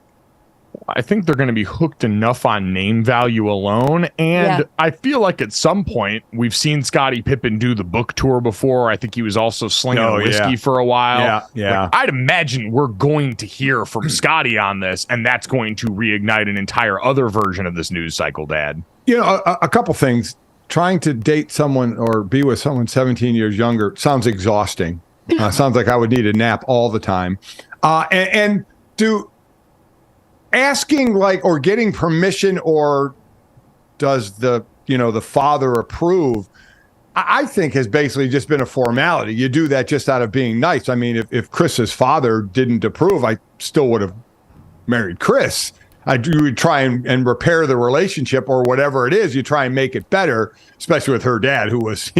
I think they're going to be hooked enough on name value alone. And I feel like at some point we've seen Scottie Pippen do the book tour before. I think he was also slinging a whiskey for a while. Yeah. Like, I'd imagine we're going to hear from Scottie on this, and that's going to reignite an entire other version of this news cycle, Dad. You know, a couple things. Trying to date someone or be with someone 17 years younger sounds exhausting. Sounds like I would need a nap all the time. And asking, like, or getting permission, or does the father approve, I think has basically just been a formality. You do that just out of being nice. I mean, if Chris's father didn't approve, I still would have married Chris. You would try and repair the relationship, or whatever it is, you try and make it better, especially with her dad, who was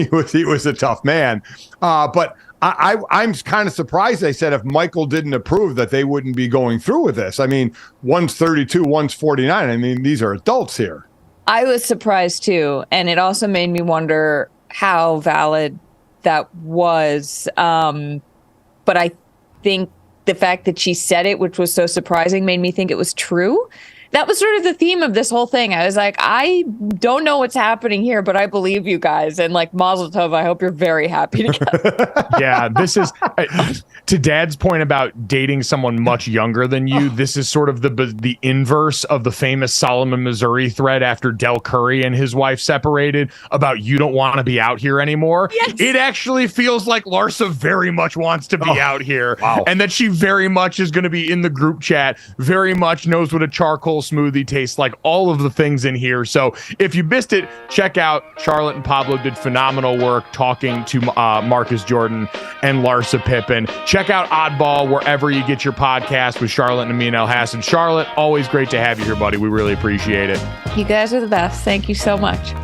a tough man. But I'm kind of surprised they said if Michael didn't approve that they wouldn't be going through with this. I mean, one's 32, one's 49. I mean, these are adults here. I was surprised too. And it also made me wonder how valid that was. But I think the fact that she said it, which was so surprising, made me think it was true. That was sort of the theme of this whole thing. I was like, I don't know what's happening here, but I believe you guys. And like, Mazel Tov, I hope you're very happy together. Yeah, this is, to Dad's point about dating someone much younger than you, this is sort of the inverse of the famous Solomon, Missouri thread after Del Curry and his wife separated about you don't want to be out here anymore. Yes. It actually feels like Larsa very much wants to be out here. Wow. And that she very much is going to be in the group chat, very much knows what a charcoal smoothie tastes like, all of the things in here. So if you missed it, check out Charlotte and Pablo did phenomenal work talking to Marcus Jordan and Larsa Pippen. Check out Oddball wherever you get your podcast with Charlotte and Amin El Hassan. Charlotte, always great to have you here, buddy. We really appreciate it. You guys are the best. Thank you so much.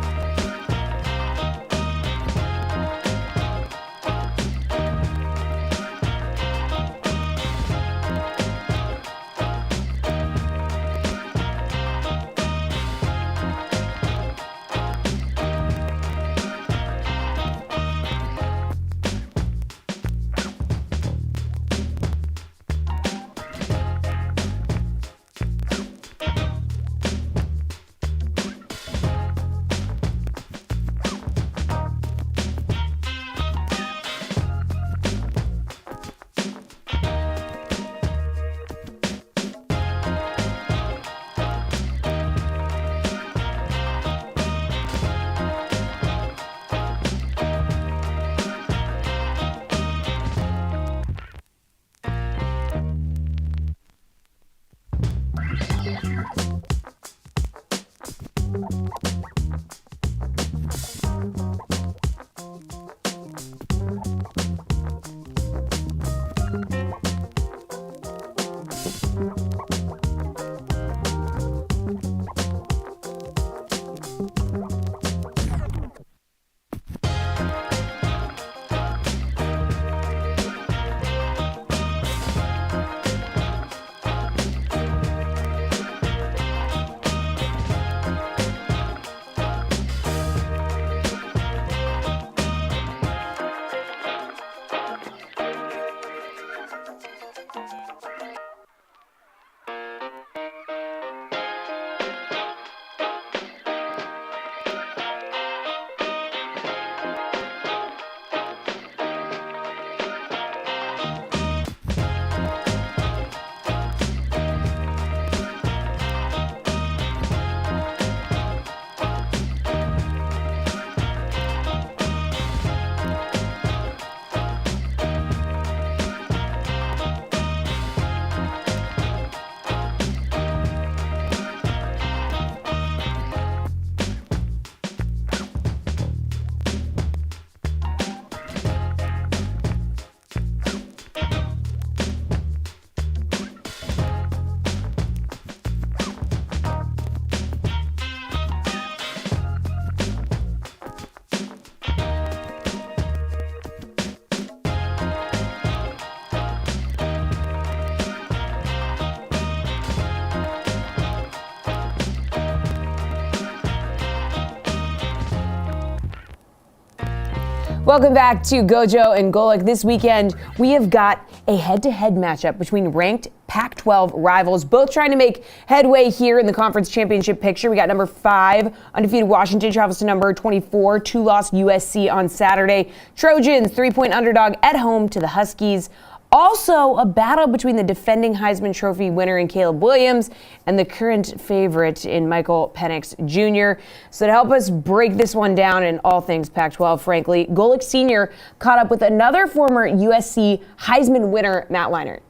Welcome back to GoJo and Golic. This weekend, we have got a head-to-head matchup between ranked Pac-12 rivals, both trying to make headway here in the conference championship picture. We got number 5, undefeated Washington travels to number 24, 2-loss USC on Saturday. Trojans, 3-point underdog at home to the Huskies. Also, a battle between the defending Heisman Trophy winner in Caleb Williams and the current favorite in Michael Penix Jr. So to help us break this one down in all things Pac-12, frankly, Golic Sr. caught up with another former USC Heisman winner, Matt Leinart.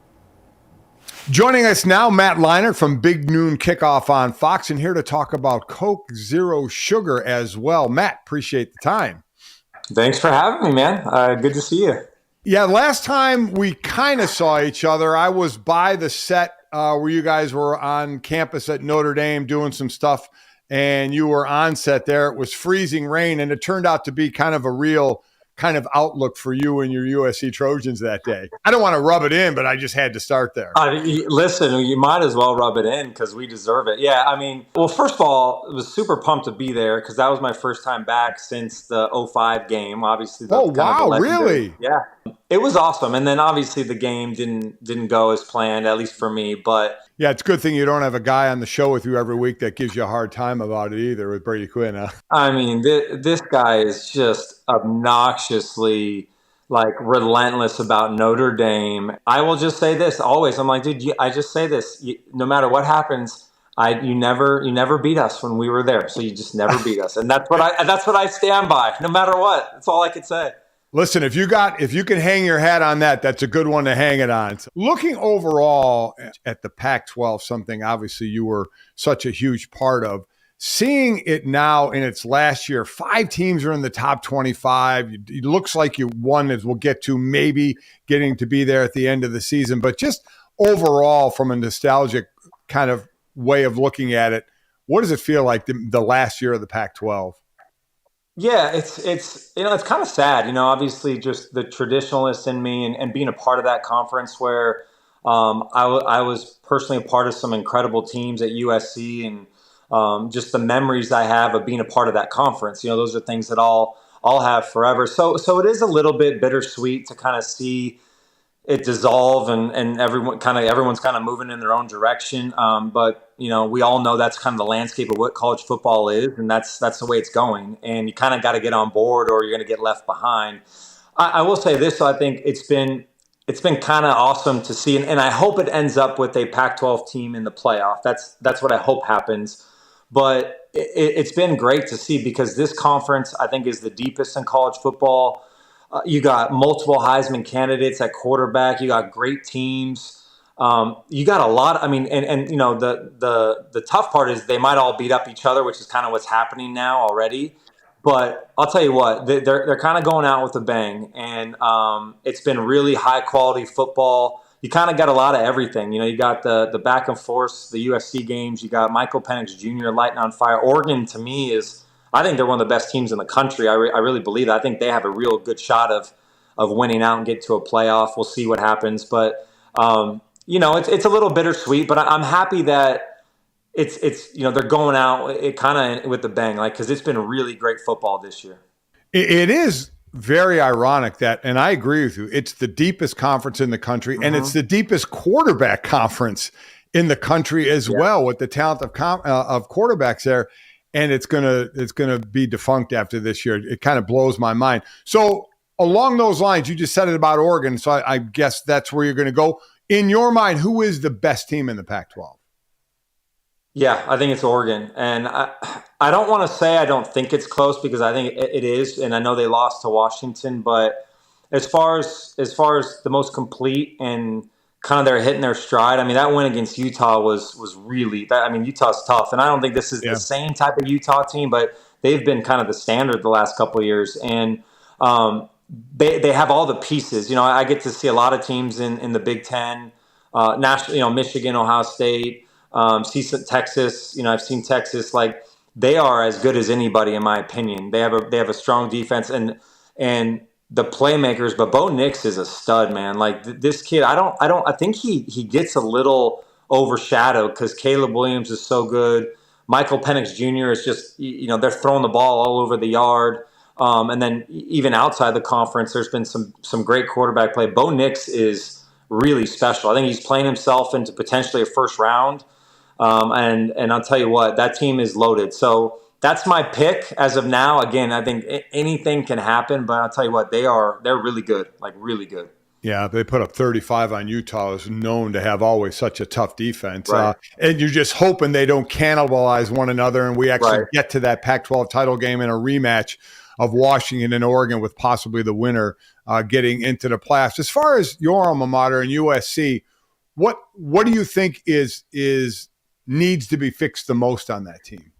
Joining us now, Matt Leinart from Big Noon Kickoff on Fox, and here to talk about Coke Zero Sugar as well. Matt, appreciate the time. Thanks for having me, man. Good to see you. Yeah, last time we kind of saw each other, I was by the set where you guys were on campus at Notre Dame doing some stuff, and you were on set there. It was freezing rain, and it turned out to be kind of a real kind of outlook for you and your USC Trojans that day. I don't want to rub it in, but I just had to start there. Listen, you might as well rub it in because we deserve it. Yeah, I mean, well, first of all, I was super pumped to be there because that was my first time back since the '05 game. Obviously, really? Yeah, it was awesome. And then obviously the game didn't go as planned, at least for me. But yeah, it's a good thing you don't have a guy on the show with you every week that gives you a hard time about it either with Brady Quinn. Huh? I mean, this guy is just obnoxiously relentless about Notre Dame. I will just say this always. I'm like, dude, I just say this. No matter what happens, you never beat us when we were there. So you just never beat us, and that's what I stand by. No matter what, that's all I could say. Listen, if you can hang your hat on that, that's a good one to hang it on. So looking overall at the Pac-12, something obviously you were such a huge part of. Seeing it now in its last year, 5 teams are in the top 25. It looks like you won, as we'll get to, maybe getting to be there at the end of the season. But just overall, from a nostalgic kind of way of looking at it, what does it feel like the last year of the Pac-12? Yeah, it's kind of sad, obviously just the traditionalist in me and being a part of that conference where I was personally a part of some incredible teams at USC, and just the memories I have of being a part of that conference. Those are things that I'll have forever. So it is a little bit bittersweet to kind of see it dissolve and everyone's kind of moving in their own direction. But we all know that's kind of the landscape of what college football is, and that's the way it's going. And you kind of got to get on board, or you're going to get left behind. I will say this: so I think it's been kind of awesome to see, and I hope it ends up with a Pac-12 team in the playoff. That's what I hope happens. But it's been great to see because this conference, I think, is the deepest in college football. You got multiple Heisman candidates at quarterback. You got great teams. You got a lot. The tough part is they might all beat up each other, which is kind of what's happening now already. But I'll tell you what, they're kind of going out with a bang, and it's been really high quality football. You kind of got a lot of everything. You got the back and forth, the USC games. You got Michael Penix Jr. lighting on fire. Oregon, to me, I think they're one of the best teams in the country. I really believe that. I think they have a real good shot of winning out and get to a playoff. We'll see what happens. But, it's a little bittersweet. But I'm happy that it's they're going out kind of with the bang, because it's been really great football this year. It is very ironic that, and I agree with you, it's the deepest conference in the country, and it's the deepest quarterback conference in the country as well, with the talent of quarterbacks there. And it's gonna be defunct after this year. It kind of blows my mind. So along those lines, you just said it about Oregon, so I guess that's where you're going to go. In your mind, who is the best team in the Pac-12? Yeah, I think it's Oregon, and I don't want to say I don't think it's close because I think it is, and I know they lost to Washington, but as far as the most complete and kind of they're hitting their stride. I mean, that win against Utah was really – Utah's tough. And I don't think this is the same type of Utah team, but they've been kind of the standard the last couple of years. And they have all the pieces. I get to see a lot of teams in the Big Ten, national, Michigan, Ohio State, see some Texas. I've seen Texas. They are as good as anybody, in my opinion. They have a strong defense and the playmakers, but Bo Nix is a stud, man. This kid, I think he gets a little overshadowed because Caleb Williams is so good. Michael Penix Jr. is just, they're throwing the ball all over the yard. And then even outside the conference, there's been some great quarterback play. Bo Nix is really special. I think he's playing himself into potentially a first round. And I'll tell you what, that team is loaded. So that's my pick as of now. Again, I think anything can happen, but I'll tell you what, they're really good, like really good. Yeah, they put up 35 on Utah, who's known to have always such a tough defense. Right. And you're just hoping they don't cannibalize one another, and we actually Right. get to that Pac-12 title game in a rematch of Washington and Oregon, with possibly the winner getting into the playoffs. As far as your alma mater and USC, what do you think is needs to be fixed the most on that team?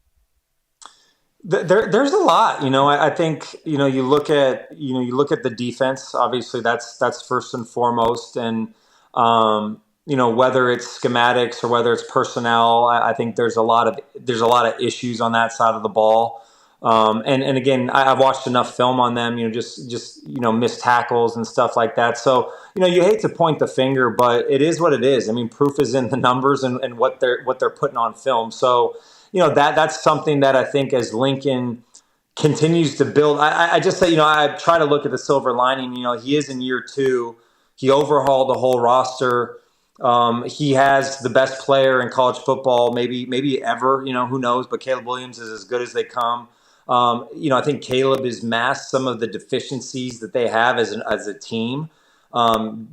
There's a lot, I think, you look at the defense, obviously that's first and foremost. And, whether it's schematics or whether it's personnel, I think there's a lot of issues on that side of the ball. And again, I've watched enough film on them, just missed tackles and stuff like that. So, you hate to point the finger, but it is what it is. I mean, proof is in the numbers and what they're putting on film. So, that's something that I think as Lincoln continues to build, I just say, I try to look at the silver lining. He is in year 2. He overhauled the whole roster. He has the best player in college football, maybe ever, who knows, but Caleb Williams is as good as they come. I think Caleb has masked some of the deficiencies that they have as a team,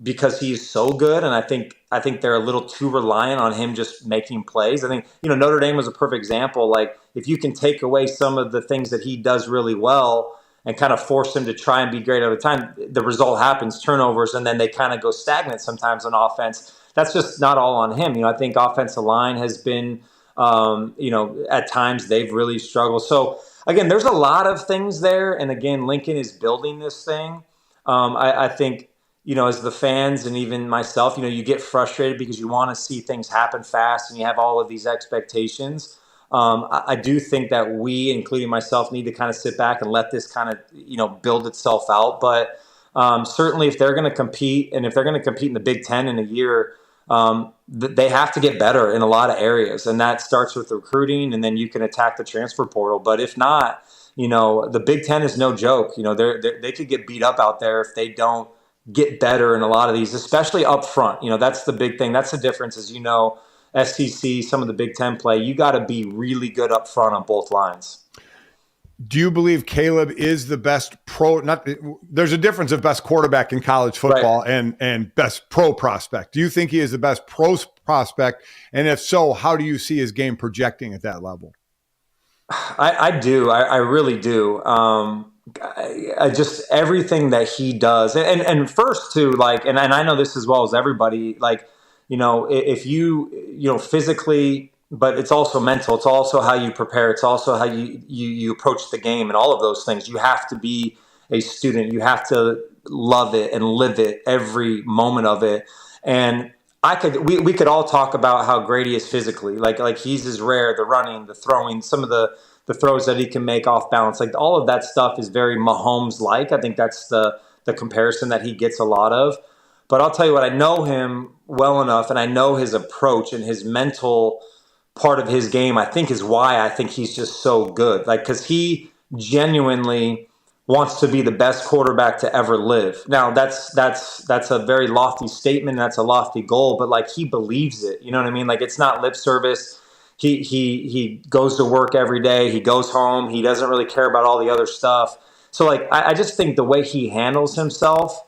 because he's so good. And I think they're a little too reliant on him just making plays. I think, Notre Dame was a perfect example. Like, if you can take away some of the things that he does really well and kind of force him to try and be great at a time, the result happens, turnovers, and then they kind of go stagnant sometimes on offense. That's just not all on him. I think offensive line has been, at times they've really struggled. So again, there's a lot of things there. And again, Lincoln is building this thing. I think, as the fans and even myself, you get frustrated because you want to see things happen fast and you have all of these expectations. I do think that we, including myself, need to kind of sit back and let this kind of, build itself out. But certainly if they're going to compete, and if they're going to compete in the Big Ten in a year, they have to get better in a lot of areas. And that starts with recruiting, and then you can attack the transfer portal. But if not, the Big Ten is no joke. They could get beat up out there if they don't get better in a lot of these, especially up front. That's the big thing. That's the difference, is, SEC, some of the Big Ten play, you got to be really good up front on both lines. Do you believe Caleb is the best pro? There's a difference of best quarterback in college football, right, and best pro prospect. Do you think he is the best pro prospect? And if so, how do you see his game projecting at that level? I do. I really do. I just, everything that he does, and first too, like, and I know this as well as everybody, like, if you physically, but it's also mental. It's also how you prepare. It's also how you approach the game, and all of those things. You have to be a student. You have to love it and live it every moment of it. And we could all talk about how great he is physically. Like he's as rare, the running, the throwing, some of the throws that he can make off balance. Like, all of that stuff is very Mahomes-like. I think that's the comparison that he gets a lot of. But I'll tell you what, I know him well enough, and I know his approach and his mental part of his game, I think, is why I think he's just so good. Like, because he genuinely wants to be the best quarterback to ever live. Now, that's a very lofty statement. That's a lofty goal, but like, he believes it. You know what I mean? Like, it's not lip service. He goes to work every day. He goes home. He doesn't really care about all the other stuff. So like, I just think the way he handles himself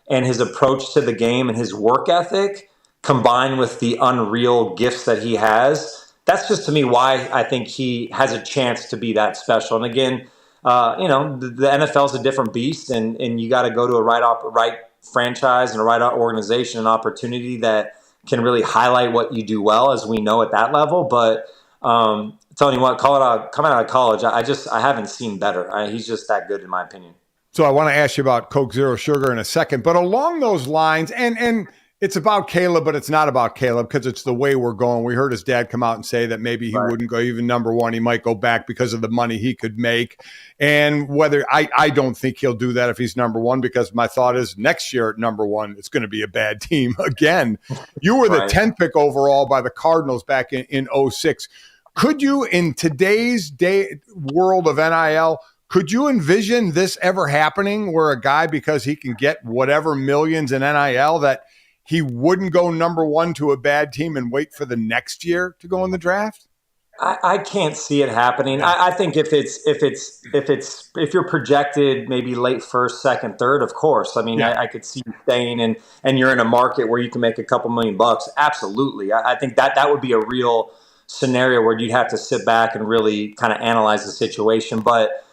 and his approach to the game and his work ethic, combined with the unreal gifts that he has, that's just, to me, why I think he has a chance to be that special. And again, the NFL is a different beast, and you got to go to a right franchise and a right organization, an opportunity that can really highlight what you do well, as we know at that level. But telling you what, coming out of college, I haven't seen better. He's just that good, in my opinion. So I want to ask you about Coke Zero Sugar in a second, but along those lines, and it's about Caleb, but it's not about Caleb, because it's the way we're going. We heard his dad come out and say that maybe he wouldn't go even number one. He might go back because of the money he could make. And whether I don't think he'll do that if he's number one, because my thought is next year at number one, it's going to be a bad team again. You were the 10th pick overall by the Cardinals back in 2006. Could you, in today's world of NIL, Could you envision this ever happening where a guy, because he can get whatever millions in NIL, that he wouldn't go number one to a bad team and wait for the next year to go in the draft? I can't see it happening. I think if you're projected maybe late first, second, third, of course. I mean, I could see you staying and you're in a market where you can make a couple $1,000,000. Absolutely. I think that would be a real scenario where you'd have to sit back and really kind of analyze the situation. But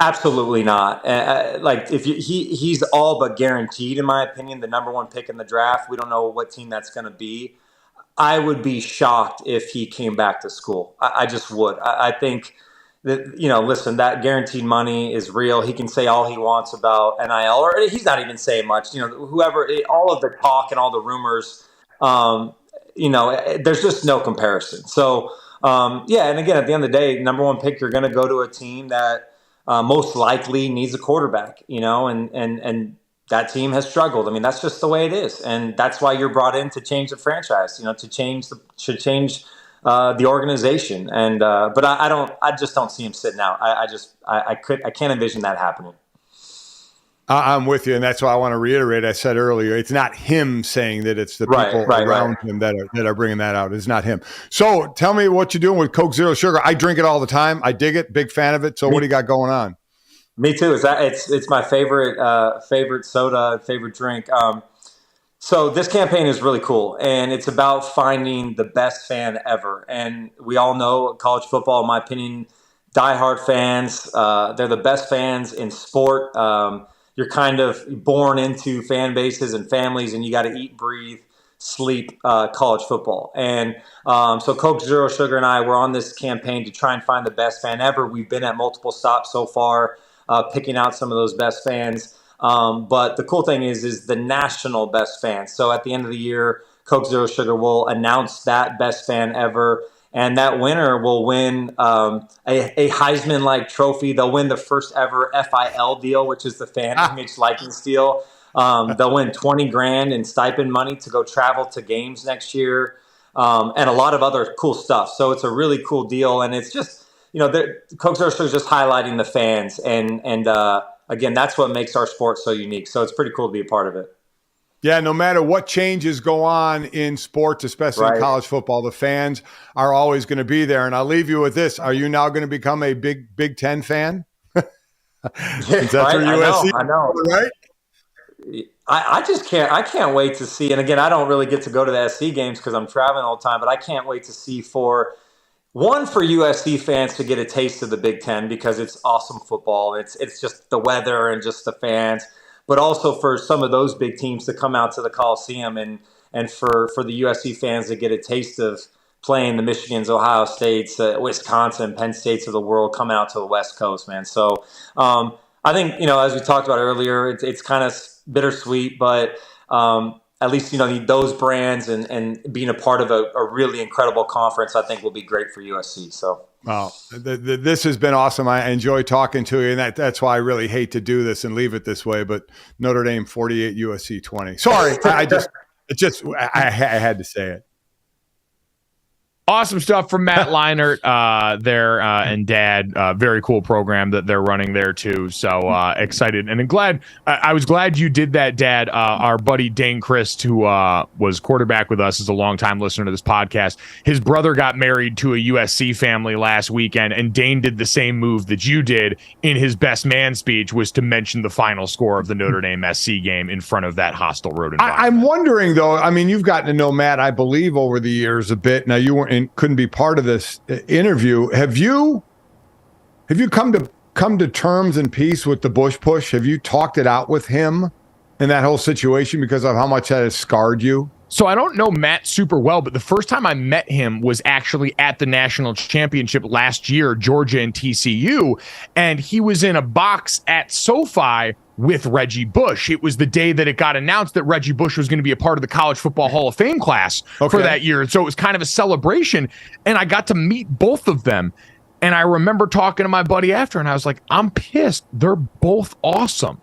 absolutely not. Like if he's all but guaranteed, in my opinion, the number one pick in the draft. We don't know what team that's going to be. I would be shocked if he came back to school. I just would. I think that, listen, that guaranteed money is real. He can say all he wants about NIL, or he's not even saying much. Whoever, all of the talk and all the rumors, there's just no comparison. So, and again, at the end of the day, number one pick, you're going to go to a team that most likely needs a quarterback, and that team has struggled. I mean, that's just the way it is. And that's why you're brought in to change the franchise, to change the organization. And, but I just don't see him sitting out. I can't envision that happening. I'm with you. And that's why I want to reiterate, I said earlier, it's not him saying that, it's the people around him that are bringing that out. It's not him. So tell me what you're doing with Coke Zero Sugar. I drink it all the time. I dig it. Big fan of it. So what do you got going on? Me too. It's my favorite soda, favorite drink. So this campaign is really cool, and it's about finding the best fan ever. And we all know college football, in my opinion, diehard fans. They're the best fans in sport. You're kind of born into fan bases and families, and you got to eat, breathe, sleep college football. And so Coke Zero Sugar and I were on this campaign to try and find the best fan ever. We've been at multiple stops so far, picking out some of those best fans. But the cool thing is the national best fans. So at the end of the year, Coke Zero Sugar will announce that best fan ever. And that winner will win a Heisman-like trophy. They'll win the first ever FIL deal, which is the fan image likeness deal. They'll win $20,000 in stipend money to go travel to games next year, and a lot of other cool stuff. So it's a really cool deal. And it's just, Coke Zero Sugar is just highlighting the fans. And again, that's what makes our sport so unique. So it's pretty cool to be a part of it. Yeah, no matter what changes go on in sports, especially in college football, the fans are always going to be there. And I'll leave you with this. Are you now going to become a Big Ten fan? That's right? USC, I know. Right? I can't wait to see. And again, I don't really get to go to the SC games because I'm traveling all the time, but I can't wait to see for USC fans to get a taste of the Big Ten, because it's awesome football. It's just the weather and just the fans. But also for some of those big teams to come out to the Coliseum, and for the USC fans to get a taste of playing the Michigans, Ohio States, Wisconsin, Penn States of the world, coming out to the West Coast, man. So I think, as we talked about earlier, it's kind of bittersweet, but at least, those brands and being a part of a really incredible conference, I think will be great for USC. So. Wow. This has been awesome. I enjoy talking to you, and that's why I really hate to do this and leave it this way, but Notre Dame 48, USC 20. Sorry. I had to say it. Awesome stuff from Matt Leinart there and Dad. Very cool program that they're running there too. So excited, and I was glad you did that, Dad. Our buddy Dane Christ, who was quarterback with us, is a longtime listener to this podcast. His brother got married to a USC family last weekend, and Dane did the same move that you did in his best man speech, was to mention the final score of the Notre Dame SC game in front of that hostile road environment. I'm wondering though. I mean, you've gotten to know Matt, I believe, over the years a bit. Now you weren't. Couldn't be part of this interview. Have you come to terms and peace with the Bush push? Have you talked it out with him in that whole situation because of how much that has scarred you? So I don't know Matt super well, but the first time I met him was actually at the national championship last year, Georgia and TCU, and he was in a box at SoFi with Reggie Bush. It was the day that it got announced that Reggie Bush was going to be a part of the College Football Hall of Fame class for that year. So it was kind of a celebration, and I got to meet both of them. And I remember talking to my buddy after, and I was like, I'm pissed. They're both awesome.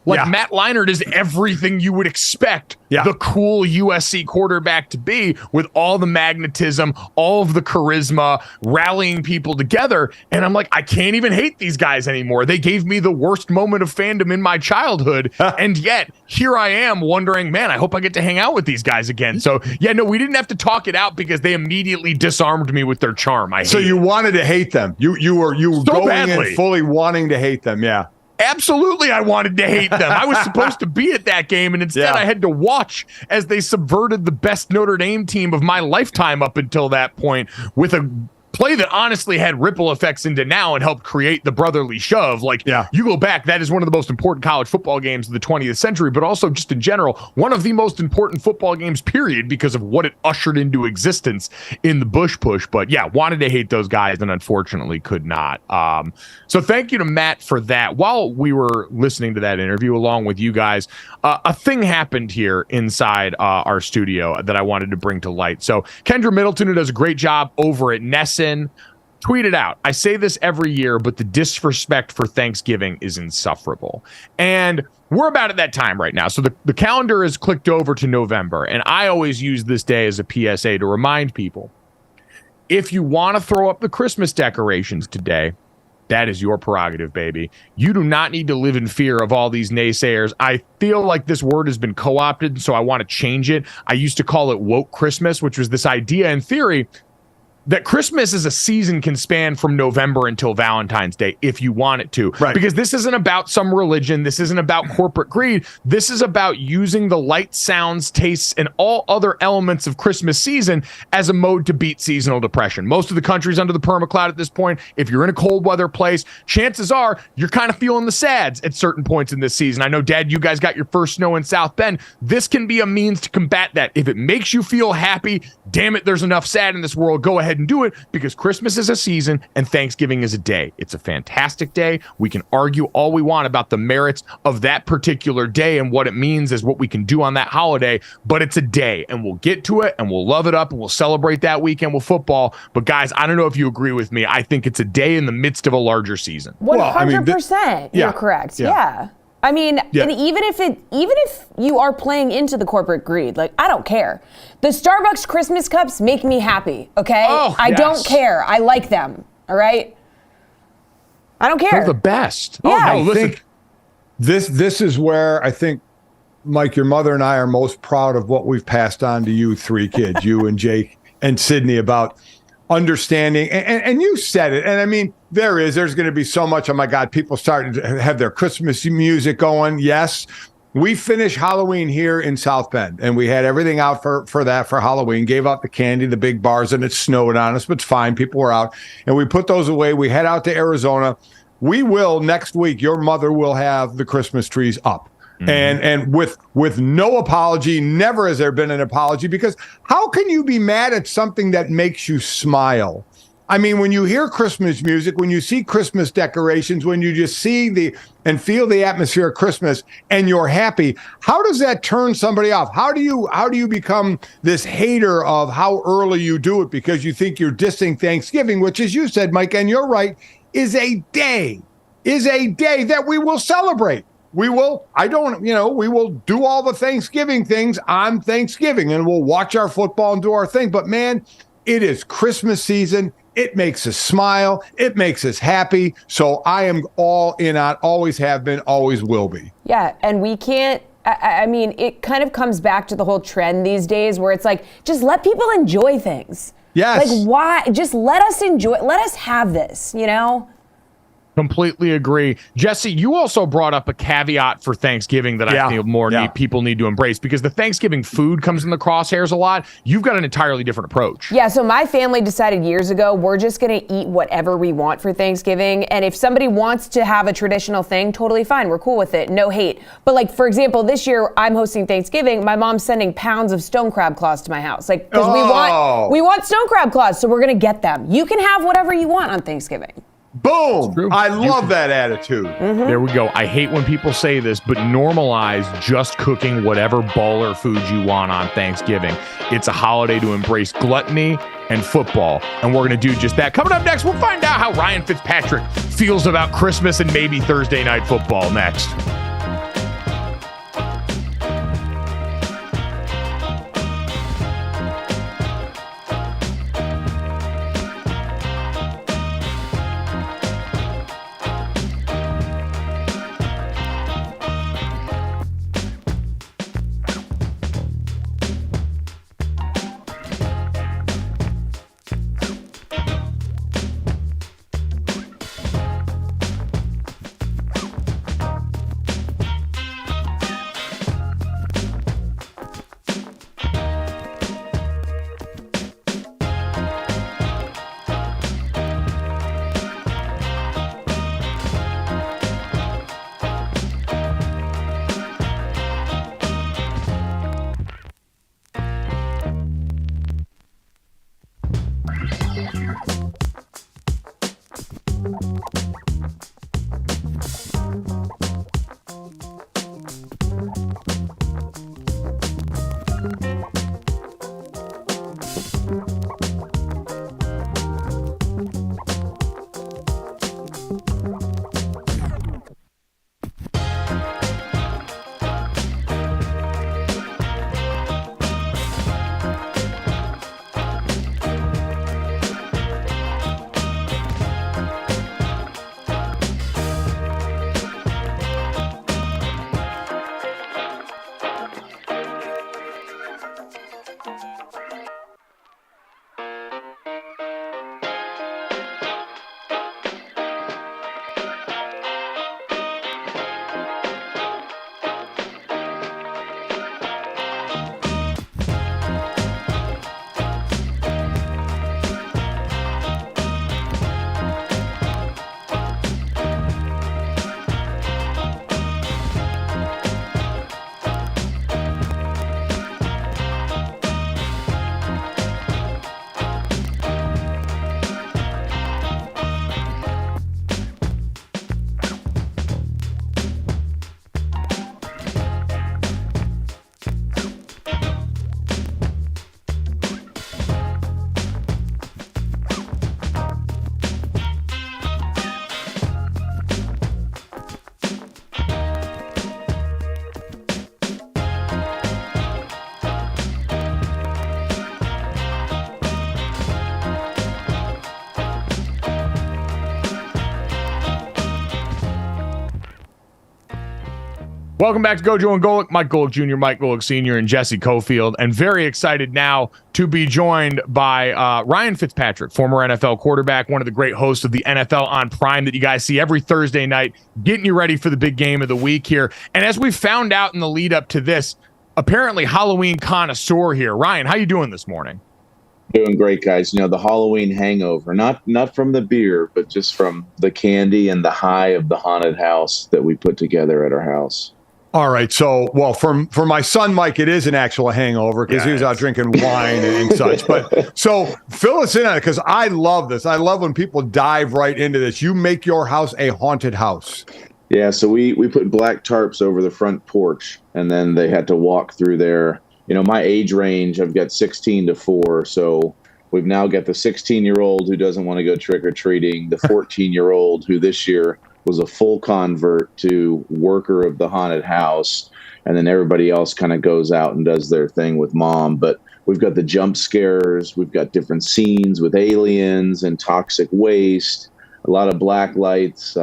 Like Matt Leinart is everything you would expect the cool USC quarterback to be, with all the magnetism, all of the charisma, rallying people together. And I'm like, I can't even hate these guys anymore. They gave me the worst moment of fandom in my childhood. And yet here I am wondering, man, I hope I get to hang out with these guys again. So no, we didn't have to talk it out because they immediately disarmed me with their charm. So you wanted to hate them. You were so going badly in fully wanting to hate them. Yeah. Absolutely, I wanted to hate them. I was supposed to be at that game, and instead I had to watch as they subverted the best Notre Dame team of my lifetime up until that point with a play that honestly had ripple effects into now and helped create the brotherly shove. You go back, that is one of the most important college football games of the 20th century, but also just in general, one of the most important football games, period, because of what it ushered into existence in the Bush push. But wanted to hate those guys and unfortunately could not. So thank you to Matt for that. While we were listening to that interview along with you guys, a thing happened here inside our studio that I wanted to bring to light. So Kendra Middleton, who does a great job over at Nesson, tweeted out, I say this every year, but the disrespect for Thanksgiving is insufferable. And we're about at that time right now. So the calendar is clicked over to November. And I always use this day as a PSA to remind people, if you want to throw up the Christmas decorations today, that is your prerogative, baby. You do not need to live in fear of all these naysayers. I feel like this word has been co-opted, so I want to change it. I used to call it woke Christmas, which was this idea in theory that Christmas as a season can span from November until Valentine's Day if you want it to. Right. Because this isn't about some religion. This isn't about corporate greed. This is about using the light, sounds, tastes, and all other elements of Christmas season as a mode to beat seasonal depression. Most of the country's under the permacloud at this point. If you're in a cold weather place, chances are you're kind of feeling the sads at certain points in this season. I know, Dad, you guys got your first snow in South Bend. This can be a means to combat that. If it makes you feel happy, damn it, there's enough sad in this world. Go ahead and do it, because Christmas is a season and Thanksgiving is a day. It's a fantastic day. We can argue all we want about the merits of that particular day and what it means as what we can do on that holiday, but it's a day, and we'll get to it and we'll love it up and we'll celebrate that weekend with football. But guys, I don't know if you agree with me. I think it's a day in the midst of a larger season. 100%. You're correct. Yeah. I mean, and even if you are playing into the corporate greed, I don't care. The Starbucks Christmas cups make me happy, okay? I don't care. I like them, all right? I don't care. They're the best. Yeah. I think this is where I think, Mike, your mother and I are most proud of what we've passed on to you three kids, you and Jake and Sydney, about understanding, and you said it, and I mean, there's going to be so much, oh my God, people starting to have their Christmas music going. Yes, we finished Halloween here in South Bend, and we had everything out for Halloween, gave out the candy, the big bars, and it snowed on us, but fine, people were out, and we put those away. We head out to Arizona. We will, next week, your mother will have the Christmas trees up. And with no apology. Never has there been an apology, because how can you be mad at something that makes you smile? I mean, when you hear Christmas music, when you see Christmas decorations, when you just see and feel the atmosphere of Christmas and you're happy, how does that turn somebody off? How do you become this hater of how early you do it because you think you're dissing Thanksgiving, which, as you said, Mike, and you're right, is a day that we will celebrate. We will do all the Thanksgiving things on Thanksgiving, and we'll watch our football and do our thing. But man, it is Christmas season. It makes us smile. It makes us happy. So I am all in on, always have been, always will be. Yeah, and we can't, I mean, it kind of comes back to the whole trend these days where it's like, just let people enjoy things. Yes. Like, why? Just let us enjoy, let us have this, you know? Completely agree. Jesse, you also brought up a caveat for Thanksgiving that I feel people need to embrace, because the Thanksgiving food comes in the crosshairs a lot. You've got an entirely different approach. Yeah, so my family decided years ago, we're just going to eat whatever we want for Thanksgiving. And if somebody wants to have a traditional thing, totally fine. We're cool with it. No hate. But like, for example, this year I'm hosting Thanksgiving. My mom's sending pounds of stone crab claws to my house. Like, because we want stone crab claws, so we're going to get them. You can have whatever you want on Thanksgiving. Boom! I love that attitude. Mm-hmm. There we go. I hate when people say this, but normalize just cooking whatever baller foods you want on Thanksgiving. It's a holiday to embrace gluttony and football, and we're going to do just that. Coming up next, we'll find out how Ryan Fitzpatrick feels about Christmas and maybe Thursday night football next. Welcome back to GoJo and Golic. Mike Golic Jr., Mike Golic Sr., and Jesse Cofield. And very excited now to be joined by Ryan Fitzpatrick, former NFL quarterback, one of the great hosts of the NFL on Prime that you guys see every Thursday night, getting you ready for the big game of the week here. And as we found out in the lead up to this, apparently Halloween connoisseur here. Ryan, how you doing this morning? Doing great, guys. The Halloween hangover, not from the beer, but just from the candy and the high of the haunted house that we put together at our house. All right. So, well, for my son, Mike, it is an actual hangover because he was out drinking wine and such. But so fill us in on it because I love this. I love when people dive right into this. You make your house a haunted house. Yeah. So we put black tarps over the front porch, and then they had to walk through there. My age range, I've got 16 to 4. So we've now got the 16-year-old who doesn't want to go trick-or-treating, the 14-year-old who this year was a full convert to worker of the haunted house. And then everybody else kind of goes out and does their thing with mom. But we've got the jump scares. We've got different scenes with aliens and toxic waste, a lot of black lights.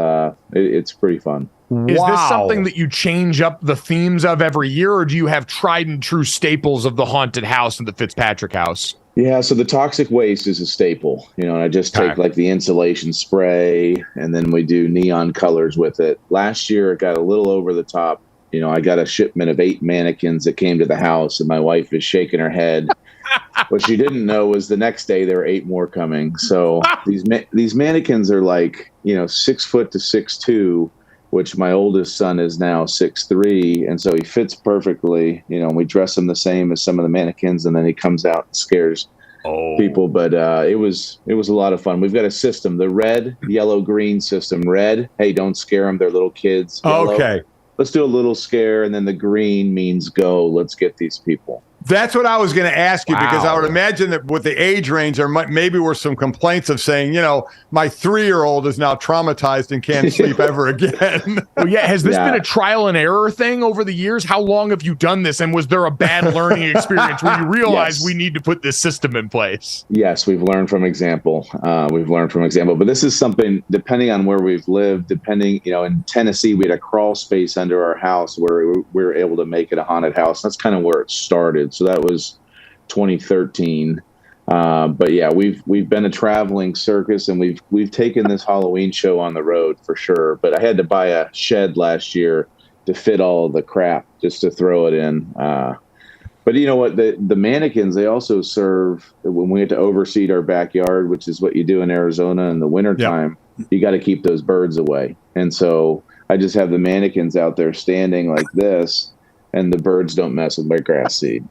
It's pretty fun. Is this something that you change up the themes of every year, or do you have tried and true staples of the haunted house and the Fitzpatrick house? Yeah, so the toxic waste is a staple, and I just take like the insulation spray and then we do neon colors with it. Last year it got a little over the top. I got a shipment of 8 mannequins that came to the house and my wife is shaking her head. What she didn't know was the next day there were 8 more coming. So these mannequins are like, 6 foot to 6'2", which my oldest son is now 6'3", and so he fits perfectly. And we dress him the same as some of the mannequins, and then he comes out and scares people. But it was a lot of fun. We've got a system, the red, yellow, green system. Red, hey, don't scare them; they're little kids. Yellow, okay, let's do a little scare, and then the green means go. Let's get these people. That's what I was going to ask you, because I would imagine that with the age range, there maybe were some complaints of saying, my 3-year-old is now traumatized and can't sleep ever again. Well, yeah. Has this been a trial and error thing over the years? How long have you done this? And was there a bad learning experience where you realized we need to put this system in place? Yes, we've learned from example. But this is something, depending on where we've lived, in Tennessee, we had a crawl space under our house where we were able to make it a haunted house. That's kind of where it started. So that was 2013. But yeah, we've been a traveling circus, and we've taken this Halloween show on the road for sure. But I had to buy a shed last year to fit all of the crap just to throw it in. But you know what? The mannequins, they also serve when we have to overseed our backyard, which is what you do in Arizona in the wintertime. Yep. You got to keep those birds away. And so I just have the mannequins out there standing like this, and the birds don't mess with my grass seed.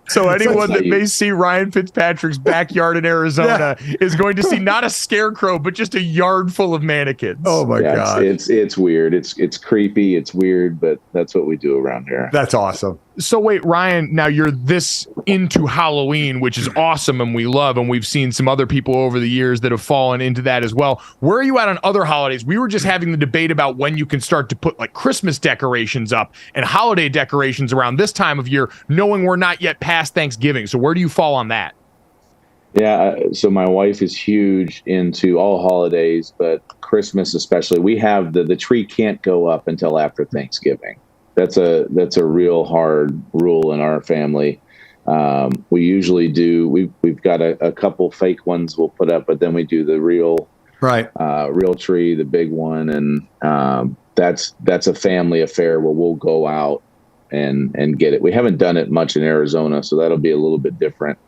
So anyone that may see Ryan Fitzpatrick's backyard in Arizona is going to see not a scarecrow, but just a yard full of mannequins. Oh my God. It's weird. It's creepy. It's weird, but that's what we do around here. That's awesome. So wait, Ryan, now you're this into Halloween, which is awesome and we love, and we've seen some other people over the years that have fallen into that as well. Where are you at on other holidays? We were just having the debate about when you can start to put like Christmas decorations up and holiday decorations around this time of year, knowing we're not yet past Thanksgiving. So where do you fall on that? Yeah, so my wife is huge into all holidays, but Christmas especially. We have the tree can't go up until after Thanksgiving. That's a real hard rule in our family. We usually do. We've got a couple fake ones we'll put up, but then we do the real tree, the big one, and that's a family affair where we'll go out and get it. We haven't done it much in Arizona, so that'll be a little bit different.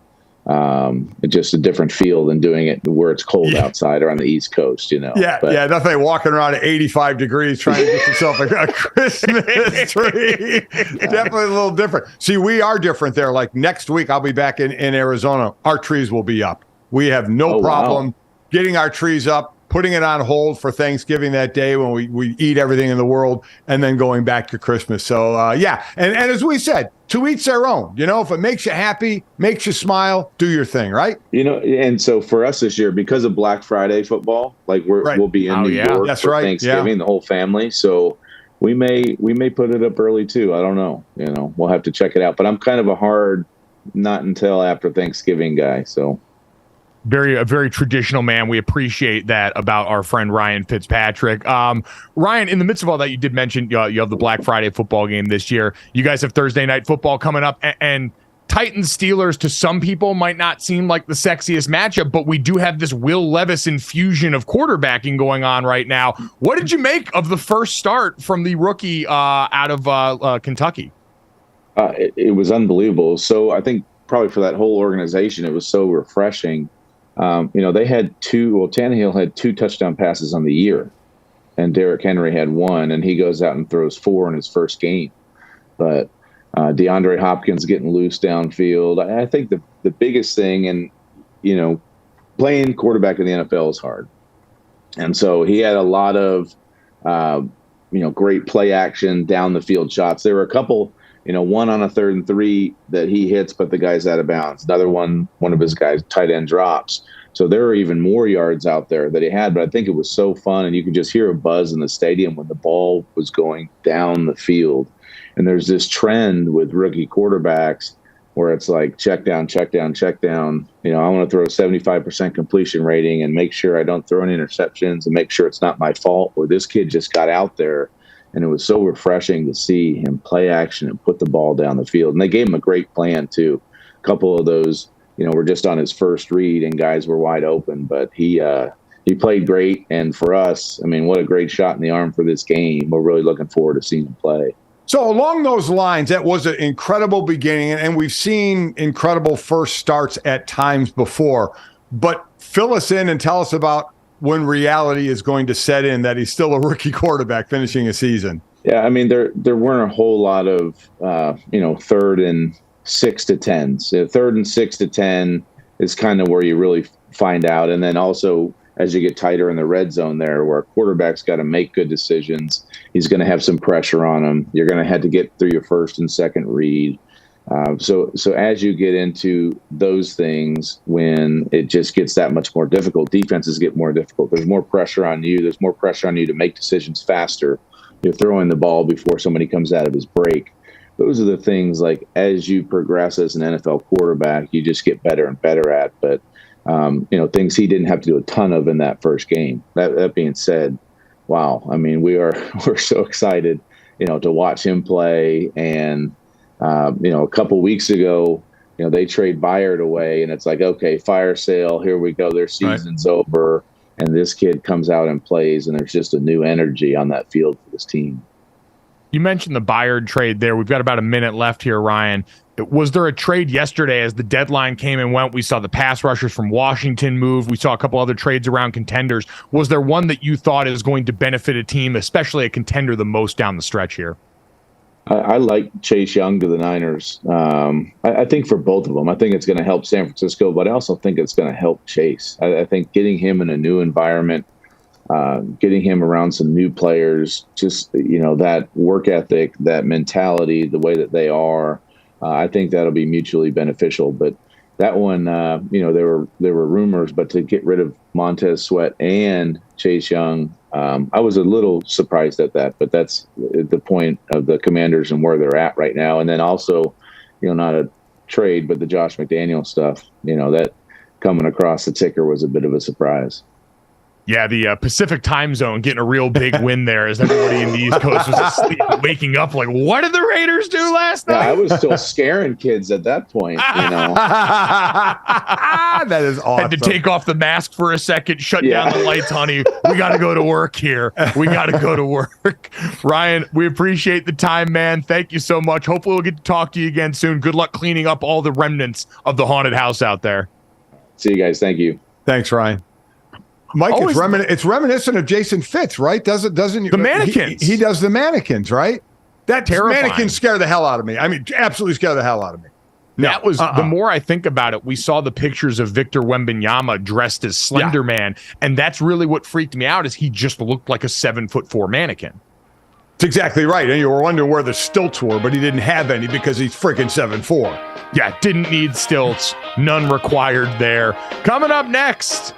It's just a different feel than doing it where it's cold outside or on the East Coast, Nothing walking around at 85 degrees trying to get yourself a Christmas tree. Definitely a little different. See, we are different there. Like next week, I'll be back in Arizona. Our trees will be up. We have no problem getting our trees up, putting it on hold for Thanksgiving that day when we eat everything in the world, and then going back to Christmas. So, And as we said, to each their own. If it makes you happy, makes you smile, do your thing, right? And so for us this year, because of Black Friday football, like we'll be in New York for Thanksgiving, the whole family. So we may put it up early too. I don't know. We'll have to check it out. But I'm kind of a hard not until after Thanksgiving guy. So A very traditional man. We appreciate that about our friend Ryan Fitzpatrick. Ryan, in the midst of all that, you did mention you have the Black Friday football game this year. You guys have Thursday night football coming up, and Titans Steelers to some people might not seem like the sexiest matchup, but we do have this Will Levis infusion of quarterbacking going on right now. What did you make of the first start from the rookie out of Kentucky? It was unbelievable. So I think probably for that whole organization, it was so refreshing. They had Tannehill had 2 touchdown passes on the year, and Derrick Henry had 1, and he goes out and throws 4 in his first game. But DeAndre Hopkins getting loose downfield. I think the biggest thing, and playing quarterback in the NFL is hard, and so he had a lot of great play action down the field shots. There were a couple, one on a 3rd and 3 that he hits, but the guy's out of bounds. Another one of his guys tight end drops. So there are even more yards out there that he had, but I think it was so fun, and you could just hear a buzz in the stadium when the ball was going down the field. And there's this trend with rookie quarterbacks where it's like check down, check down, check down. I want to throw a 75% completion rating and make sure I don't throw any interceptions and make sure it's not my fault. Or this kid just got out there, and it was so refreshing to see him play action and put the ball down the field. And they gave him a great plan too. A couple of those, were just on his first read and guys were wide open, but he played great. And for us, what a great shot in the arm for this game. We're really looking forward to seeing him play. So along those lines, that was an incredible beginning, and we've seen incredible first starts at times before. But fill us in and tell us about when reality is going to set in that he's still a rookie quarterback finishing a season. Yeah, there weren't a whole lot of 3rd and 6 to 10s. 3rd and 6 to 10 is kind of where you really find out, and then also as you get tighter in the red zone there, where a quarterback's got to make good decisions. He's going to have some pressure on him. You're going to have to get through your first and second read. So as you get into those things, when it just gets that much more difficult, defenses get more difficult. There's more pressure on you. There's more pressure on you to make decisions faster. You're throwing the ball before somebody comes out of his break. Those are the things, like, as you progress as an NFL quarterback, you just get better and better at. But things he didn't have to do a ton of in that first game. That being said, wow, we're so excited, to watch him play. And a couple weeks ago, they trade Byard away, and it's like, okay, fire sale, here we go, their season's over, and this kid comes out and plays, and there's just a new energy on that field for this team. You mentioned the Byard trade there. We've got about a minute left here, Ryan. Was there a trade yesterday as the deadline came and went? We saw the pass rushers from Washington move. We saw a couple other trades around contenders. Was there one that you thought is going to benefit a team, especially a contender, the most down the stretch here? I like Chase Young to the Niners. I think for both of them, I think it's going to help San Francisco, but I also think it's going to help Chase. I think getting him in a new environment, getting him around some new players, just, that work ethic, that mentality, the way that they are, I think that'll be mutually beneficial. But that one, there were rumors, but to get rid of Montez Sweat and Chase Young, I was a little surprised at that. But that's the point of the Commanders and where they're at right now. And then also, not a trade, but the Josh McDaniels stuff, that coming across the ticker was a bit of a surprise. Yeah, the Pacific time zone getting a real big win there as everybody in the East Coast was asleep, waking up like, what did the Raiders do last night? Yeah, I was still scaring kids at that point, That is awesome. Had to take off the mask for a second, shut down the lights, honey. We got to go to work here. We got to go to work. Ryan, we appreciate the time, man. Thank you so much. Hopefully we'll get to talk to you again soon. Good luck cleaning up all the remnants of the haunted house out there. See you guys. Thank you. Thanks, Ryan. Mike, it's reminiscent of Jason Fitz, right? Doesn't the mannequins? He does the mannequins, right? That terrifying. Mannequins scare the hell out of me. Absolutely scare the hell out of me. No, that was the more I think about it, we saw the pictures of Victor Wembanyama dressed as Slender Man, and that's really what freaked me out. Is he just looked like a 7'4" mannequin? That's exactly right. And you were wondering where the stilts were, but he didn't have any because he's freaking 7'4". Yeah, didn't need stilts. None required there. Coming up next,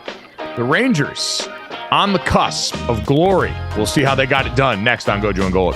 the Rangers on the cusp of glory. We'll see how they got it done next on GoJo Golic.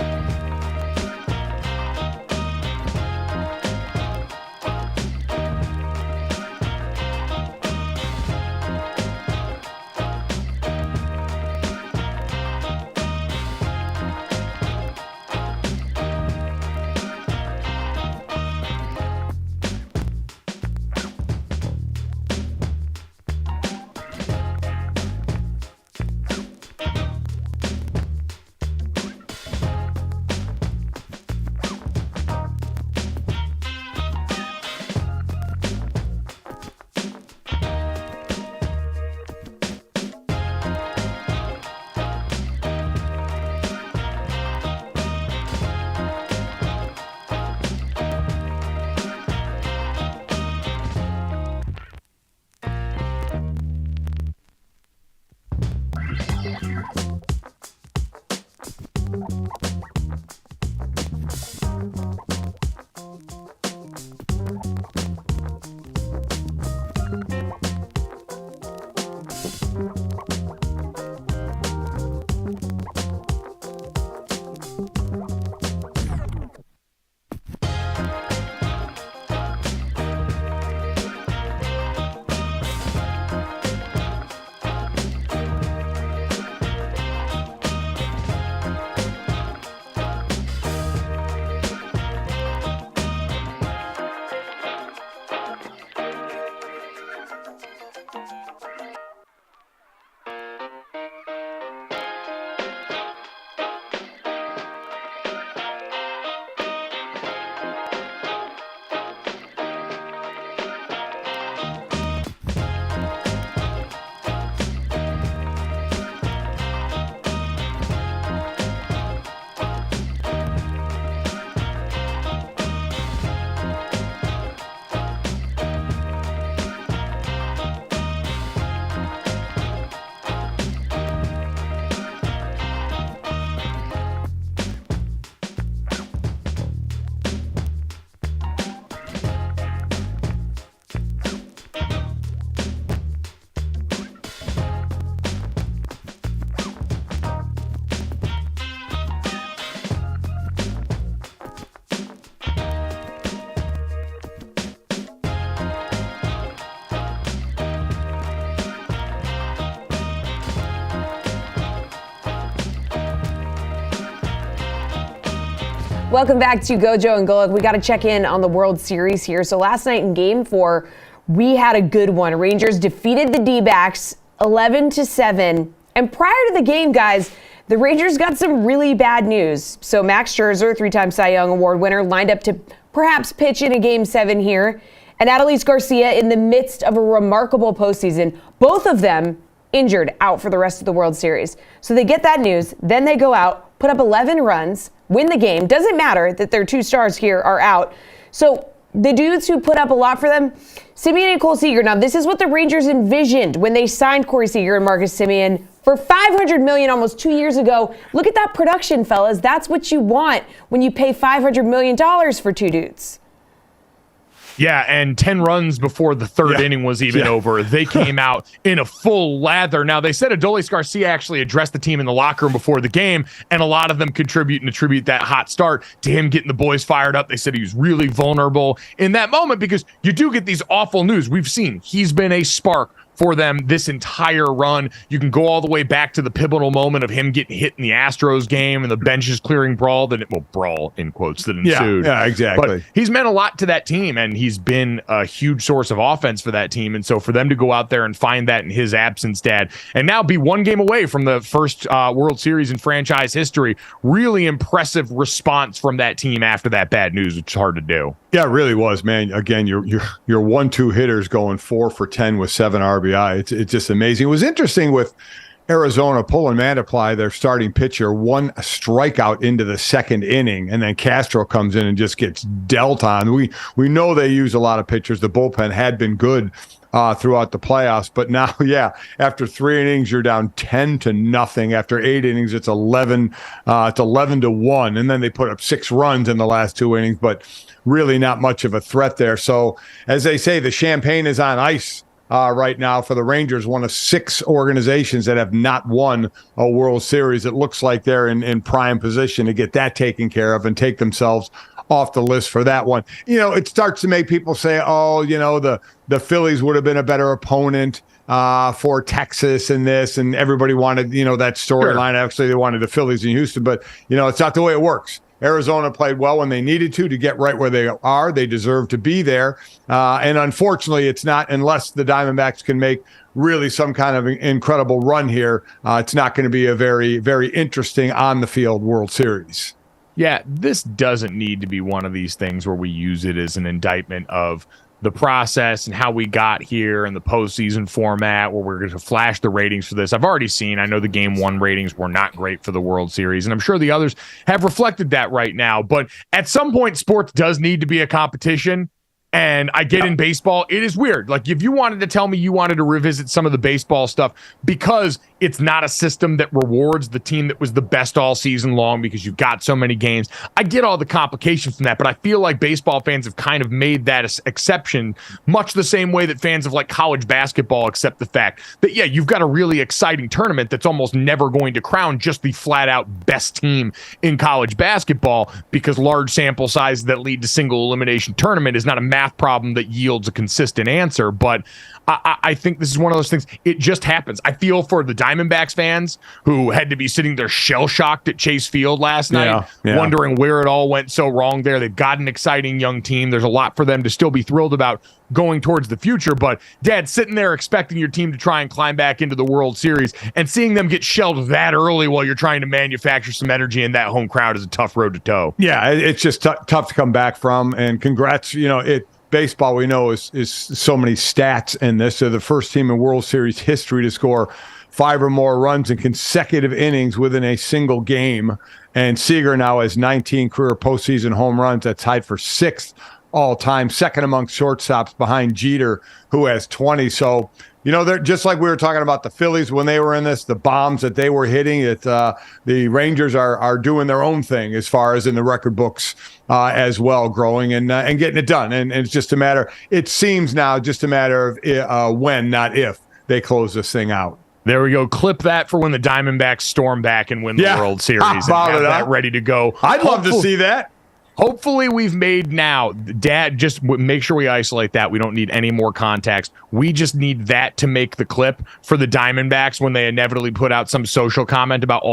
Welcome back to GoJo and Golic. We got to check in on the World Series here. So last night in Game 4, we had a good one. Rangers defeated the D-backs 11-7. And prior to the game, guys, the Rangers got some really bad news. So Max Scherzer, 3-time Cy Young Award winner, lined up to perhaps pitch in a Game 7 here. And Adolis Garcia in the midst of a remarkable postseason. Both of them injured, out for the rest of the World Series. So they get that news, then they go out, put up 11 runs, win the game. Doesn't matter that their two stars here are out. So the dudes who put up a lot for them, Semien and Cole Seager. Now, this is what the Rangers envisioned when they signed Corey Seager and Marcus Semien for $500 million almost 2 years ago. Look at that production, fellas. That's what you want when you pay $500 million for two dudes. Yeah, and 10 runs before the third inning was even over. They came out in a full lather. Now, they said Adolis Garcia actually addressed the team in the locker room before the game, and a lot of them contribute and attribute that hot start to him getting the boys fired up. They said he was really vulnerable in that moment because you do get these awful news. We've seen he's been a spark for them this entire run. You can go all the way back to the pivotal moment of him getting hit in the Astros game and the benches clearing brawl brawl in quotes that ensued. Yeah, exactly. But he's meant a lot to that team, and he's been a huge source of offense for that team. And so for them to go out there and find that in his absence, Dad, and now be one game away from the first World Series in franchise history, really impressive response from that team after that bad news, which is hard to do. Yeah, it really was, man. Again, your 1-2 hitters going 4 for 10 with 7 RBI. It's just amazing. It was interesting with Arizona pulling Mantiply, their starting pitcher, 1 strikeout into the second inning, and then Castro comes in and just gets dealt on. We know they use a lot of pitchers. The bullpen had been good throughout the playoffs, but now, after 3 innings, you're down 10-0. After 8 innings, it's 11-1, and then they put up 6 runs in the last 2 innings, but really not much of a threat there. So, as they say, the champagne is on ice right now for the Rangers, one of 6 organizations that have not won a World Series. It looks like they're in prime position to get that taken care of and take themselves off the list for that one. It starts to make people say, the Phillies would have been a better opponent for Texas and this, and everybody wanted, that storyline. Sure. Actually, they wanted the Phillies in Houston, but, it's not the way it works. Arizona played well when they needed to get right where they are. They deserve to be there. And unfortunately, it's not, unless the Diamondbacks can make really some kind of incredible run here, it's not going to be a very, very interesting on-the-field World Series. Yeah, this doesn't need to be one of these things where we use it as an indictment of the process and how we got here and the postseason format where we're going to flash the ratings for this. I've already seen, I know the Game 1 ratings were not great for the World Series, and I'm sure the others have reflected that right now. But at some point, sports does need to be a competition. And I get in baseball, it is weird. Like, if you wanted to tell me you wanted to revisit some of the baseball stuff because it's not a system that rewards the team that was the best all season long because you've got so many games, I get all the complications from that. But I feel like baseball fans have kind of made that exception much the same way that fans of like college basketball accept the fact that, you've got a really exciting tournament that's almost never going to crown just the flat out best team in college basketball because large sample sizes that lead to single elimination tournament is not a math problem that yields a consistent answer. But I think this is one of those things. It just happens. I feel for the Diamondbacks fans who had to be sitting there shell-shocked at Chase Field last night, wondering where it all went so wrong there. They've got an exciting young team. There's a lot for them to still be thrilled about going towards the future. But, Dad, sitting there expecting your team to try and climb back into the World Series and seeing them get shelled that early while you're trying to manufacture some energy in that home crowd is a tough road to toe. Yeah, it's just tough to come back from. And congrats, baseball, we know, is so many stats in this. They're the first team in World Series history to score 5 or more runs in consecutive innings within a single game. And Seager now has 19 career postseason home runs. That's tied for 6th all-time, second among shortstops behind Jeter, who has 20. So, they're just like we were talking about the Phillies when they were in this, the bombs that they were hitting. The Rangers are doing their own thing as far as in the record books as well, growing and getting it done. And it's just a matter, it seems now, just a matter of when, not if, they close this thing out. There we go. Clip that for when the Diamondbacks storm back and win the World Series and have that ready to go. I'd love to see that. Hopefully we've made now, Dad, just make sure we isolate that. We don't need any more context. We just need that to make the clip for the Diamondbacks when they inevitably put out some social comment about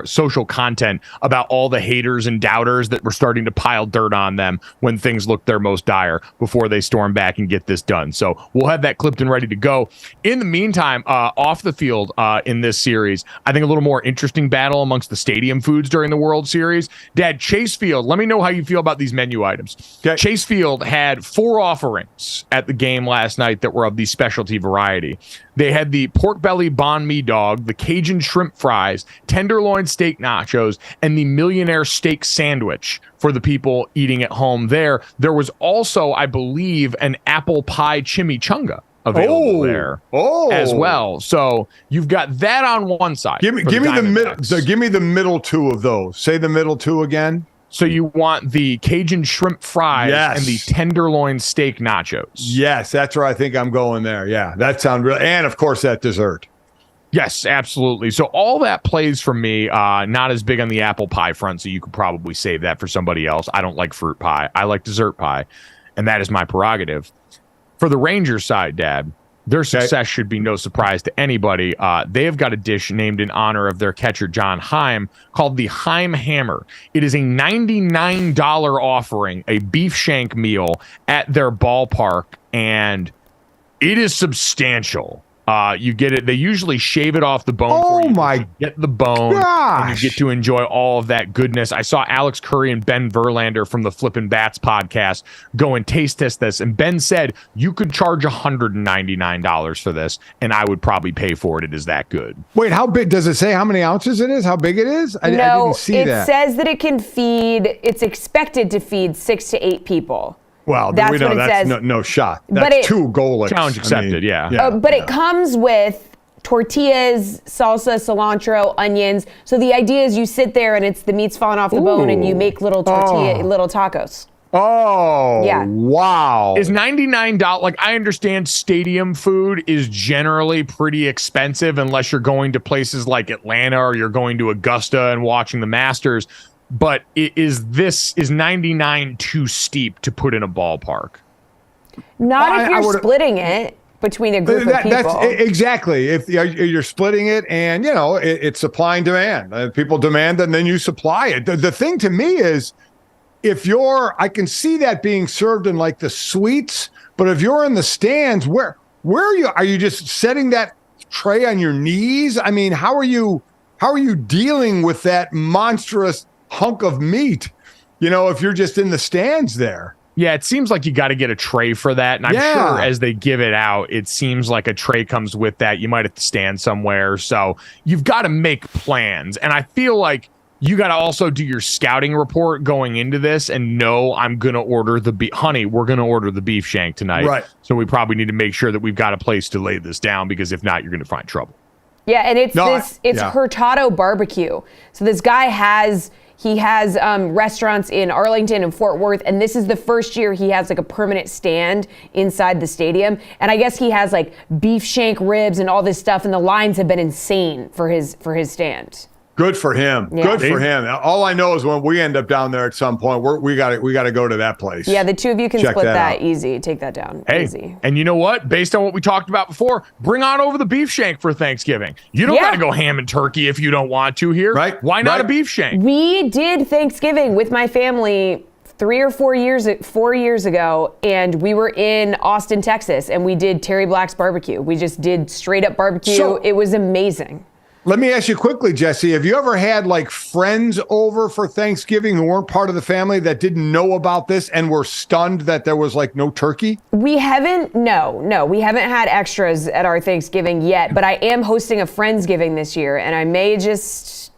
social content about all the haters and doubters that were starting to pile dirt on them when things looked their most dire before they storm back and get this done. So we'll have that clipped and ready to go. In the meantime, off the field in this series, I think a little more interesting battle amongst the stadium foods during the World Series. Dad, Chase Field, let me know how you feel about these menu items. Okay. Chase Field had 4 offerings at the game last night that were of the specialty variety. They had the pork belly banh mi dog, the Cajun shrimp fries, tenderloin steak nachos, and the millionaire steak sandwich for the people eating at home there. There was also, I believe, an apple pie chimichanga available there as well. So you've got that on one side. Give me the middle. So give me the middle 2 of those. Say the middle 2 again. So you want the Cajun shrimp fries and the tenderloin steak nachos. Yes, that's where I think I'm going there. Yeah, that sounds real. And, of course, that dessert. Yes, absolutely. So all that plays for me, not as big on the apple pie front, so you could probably save that for somebody else. I don't like fruit pie. I like dessert pie, and that is my prerogative. For the Rangers side, Dad, their success should be no surprise to anybody. They have got a dish named in honor of their catcher, John Heim, called the Heim Hammer. It is a $99 offering, a beef shank meal at their ballpark, and it is substantial. You get it. They usually shave it off the bone. Oh, for you. my You get the bone. gosh. And you get to enjoy all of that goodness. I saw Alex Curry and Ben Verlander from the Flippin' Bats podcast go and taste test this. And Ben said, you could charge $199 for this, and I would probably pay for it. It is that good. Wait, how big? Does it say how many ounces it is? How big it is? I didn't see that. It says that it can feed, it's expected to feed 6 to 8 people. Well, that's we know what it that's says. no shot. That's 2 Golics. Challenge accepted, But it comes with tortillas, salsa, cilantro, onions. So the idea is you sit there and it's the meat's falling off the bone and you make little little tacos. Oh, yeah. Wow. Is $99, like I understand stadium food is generally pretty expensive unless you're going to places like Atlanta or you're going to Augusta and watching the Masters. But is 99 too steep to put in a ballpark? Not if you're splitting it between a group of people. That's exactly. If you're splitting it and, it's supply and demand. People demand and then you supply it. The thing to me is I can see that being served in like the suites, but if you're in the stands, where are you? Are you just setting that tray on your knees? I mean, how are you dealing with that monstrous hunk of meat, if you're just in the stands there? Yeah, it seems like you got to get a tray for that. And I'm sure as they give it out, it seems like a tray comes with that. You might have to stand somewhere. So you've got to make plans. And I feel like you got to also do your scouting report going into this and know I'm going to order we're going to order the beef shank tonight. Right. So we probably need to make sure that we've got a place to lay this down, because if not, you're going to find trouble. Yeah, and it's Hurtado Barbecue. So this guy has restaurants in Arlington and Fort Worth, and this is the first year he has like a permanent stand inside the stadium. And I guess he has like beef shank ribs and all this stuff, and the lines have been insane for his stand. Good for him. Yeah. Good for him. All I know is when we end up down there at some point, we got to go to that place. Yeah, the 2 of you can split that easy. Take that down. Easy. And you know what? Based on what we talked about before, bring on over the beef shank for Thanksgiving. You don't got to go ham and turkey if you don't want to here. Right. Why not a beef shank? We did Thanksgiving with my family 4 years ago, and we were in Austin, Texas, and we did Terry Black's barbecue. We just did straight up barbecue. It was amazing. Let me ask you quickly, Jesse, have you ever had like friends over for Thanksgiving who weren't part of the family that didn't know about this and were stunned that there was like no turkey? We haven't had extras at our Thanksgiving yet, but I am hosting a Friendsgiving this year, and I may just,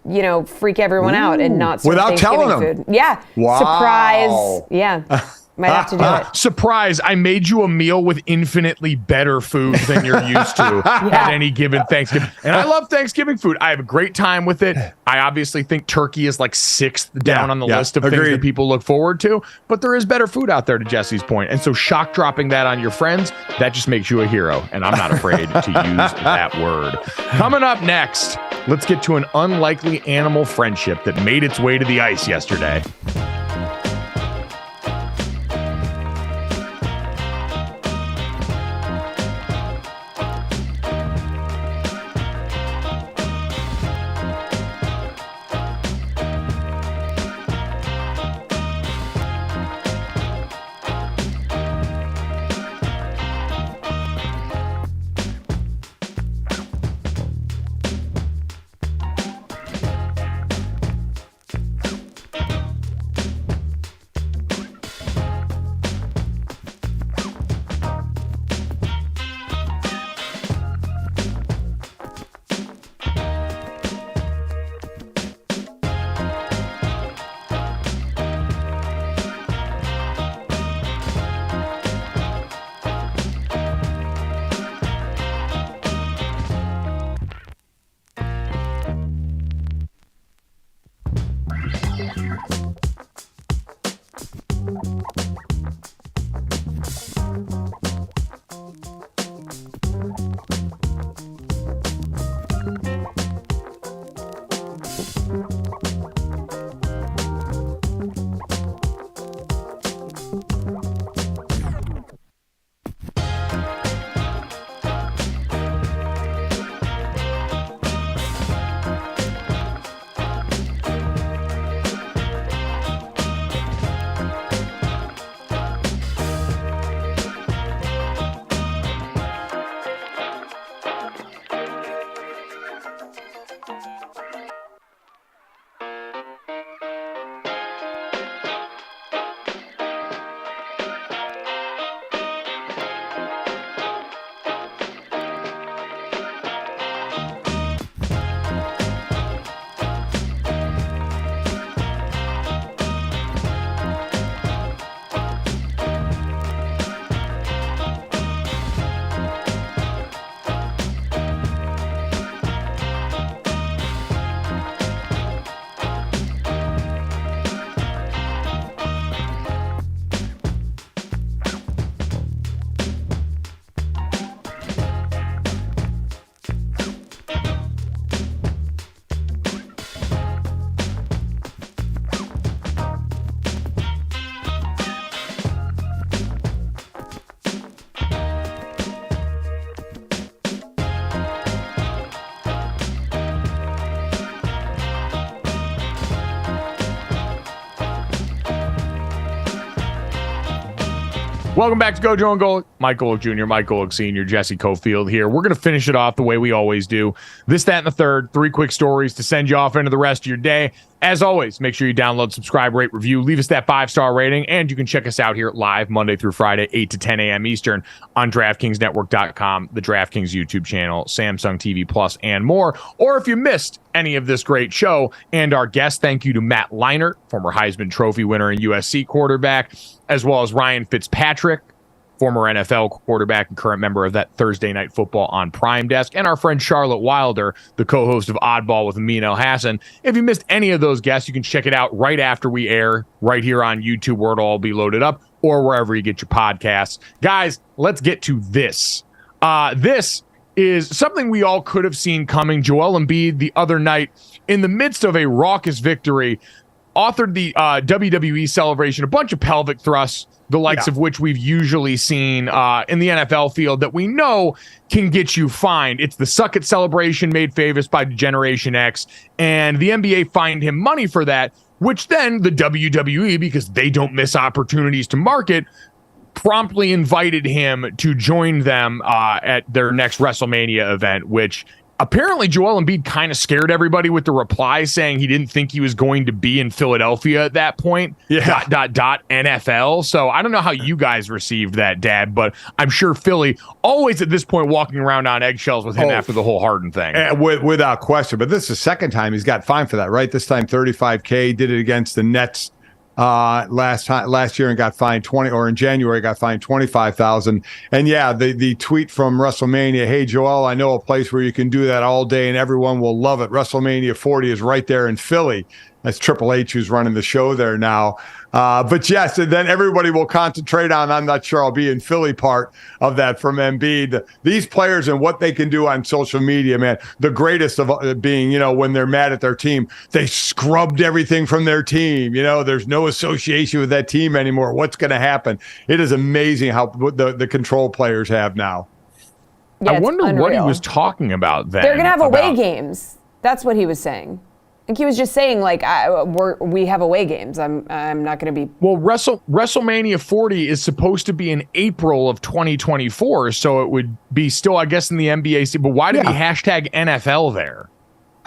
freak everyone out and not serve without Thanksgiving telling them. food. Yeah. Wow. Surprise. Yeah. Might have to do it. Surprise, I made you a meal with infinitely better food than you're used to at any given Thanksgiving. And I love Thanksgiving food. I have a great time with it. I obviously think turkey is like 6th down on the list of things that people look forward to. But there is better food out there, to Jesse's point. And so shock dropping that on your friends, that just makes you a hero. And I'm not afraid to use that word. Coming up next, let's get to an unlikely animal friendship that made its way to the ice yesterday. Welcome back to GoJo Golic. Mike Golic Jr., Mike Golic Sr., Jesse Cofield here. We're going to finish it off the way we always do. This, that, and the third. 3 quick stories to send you off into the rest of your day. As always, make sure you download, subscribe, rate, review, leave us that 5-star rating, and you can check us out here live Monday through Friday, 8 to 10 a.m. Eastern on DraftKingsNetwork.com, the DraftKings YouTube channel, Samsung TV Plus, and more. Or if you missed any of this great show and our guest, thank you to Matt Leinart, former Heisman Trophy winner and USC quarterback, as well as Ryan Fitzpatrick, former NFL quarterback and current member of that Thursday Night Football on Prime Desk, and our friend Charlotte Wilder, the co-host of Oddball with Amin El-Hassan. If you missed any of those guests, you can check it out right after we air, right here on YouTube, where it'll all be loaded up, or wherever you get your podcasts. Guys, let's get to this. This is something we all could have seen coming. Joel Embiid the other night, in the midst of a raucous victory, authored the WWE celebration, a bunch of pelvic thrusts, the likes of which we've usually seen in the NFL field that we know can get you fined. It's the Suck It celebration made famous by Generation X, and the NBA fined him money for that, which then the WWE, because they don't miss opportunities to market, promptly invited him to join them at their next WrestleMania event, which apparently Joel Embiid kind of scared everybody with the reply saying he didn't think he was going to be in Philadelphia at that point. Yeah. NFL. So I don't know how you guys received that, Dad, but I'm sure Philly always at this point walking around on eggshells with him after the whole Harden thing. Without question. But this is the second time he's got fined for that, right? This time $35K, did it against the Nets last year and got fined 20, or in January got fined 25,000. And yeah, the tweet from WrestleMania, hey Joel, I know a place where you can do that all day and everyone will love it. WrestleMania 40 is right there in Philly. That's Triple H who's running the show there now. But yes, and then everybody will concentrate on, I'm not sure I'll be in Philly part of that from Embiid. These players and what they can do on social media, man, the greatest of being, when they're mad at their team, they scrubbed everything from their team. There's no association with that team anymore. What's going to happen? It is amazing how the control players have now. Yeah, I wonder what he was talking about then. They're going to have away games. That's what he was saying. I think he was just saying, we have away games. I'm not going to be. Well, WrestleMania 40 is supposed to be in April of 2024, so it would be still, I guess, in the NBA. But why did he hashtag NFL there?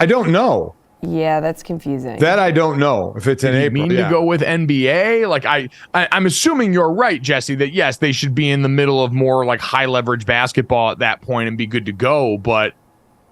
I don't know. Yeah, that's confusing. That I don't know if it's in April. To go with NBA? I'm assuming you're right, Jesse, that yes, they should be in the middle of more high leverage basketball at that point and be good to go, but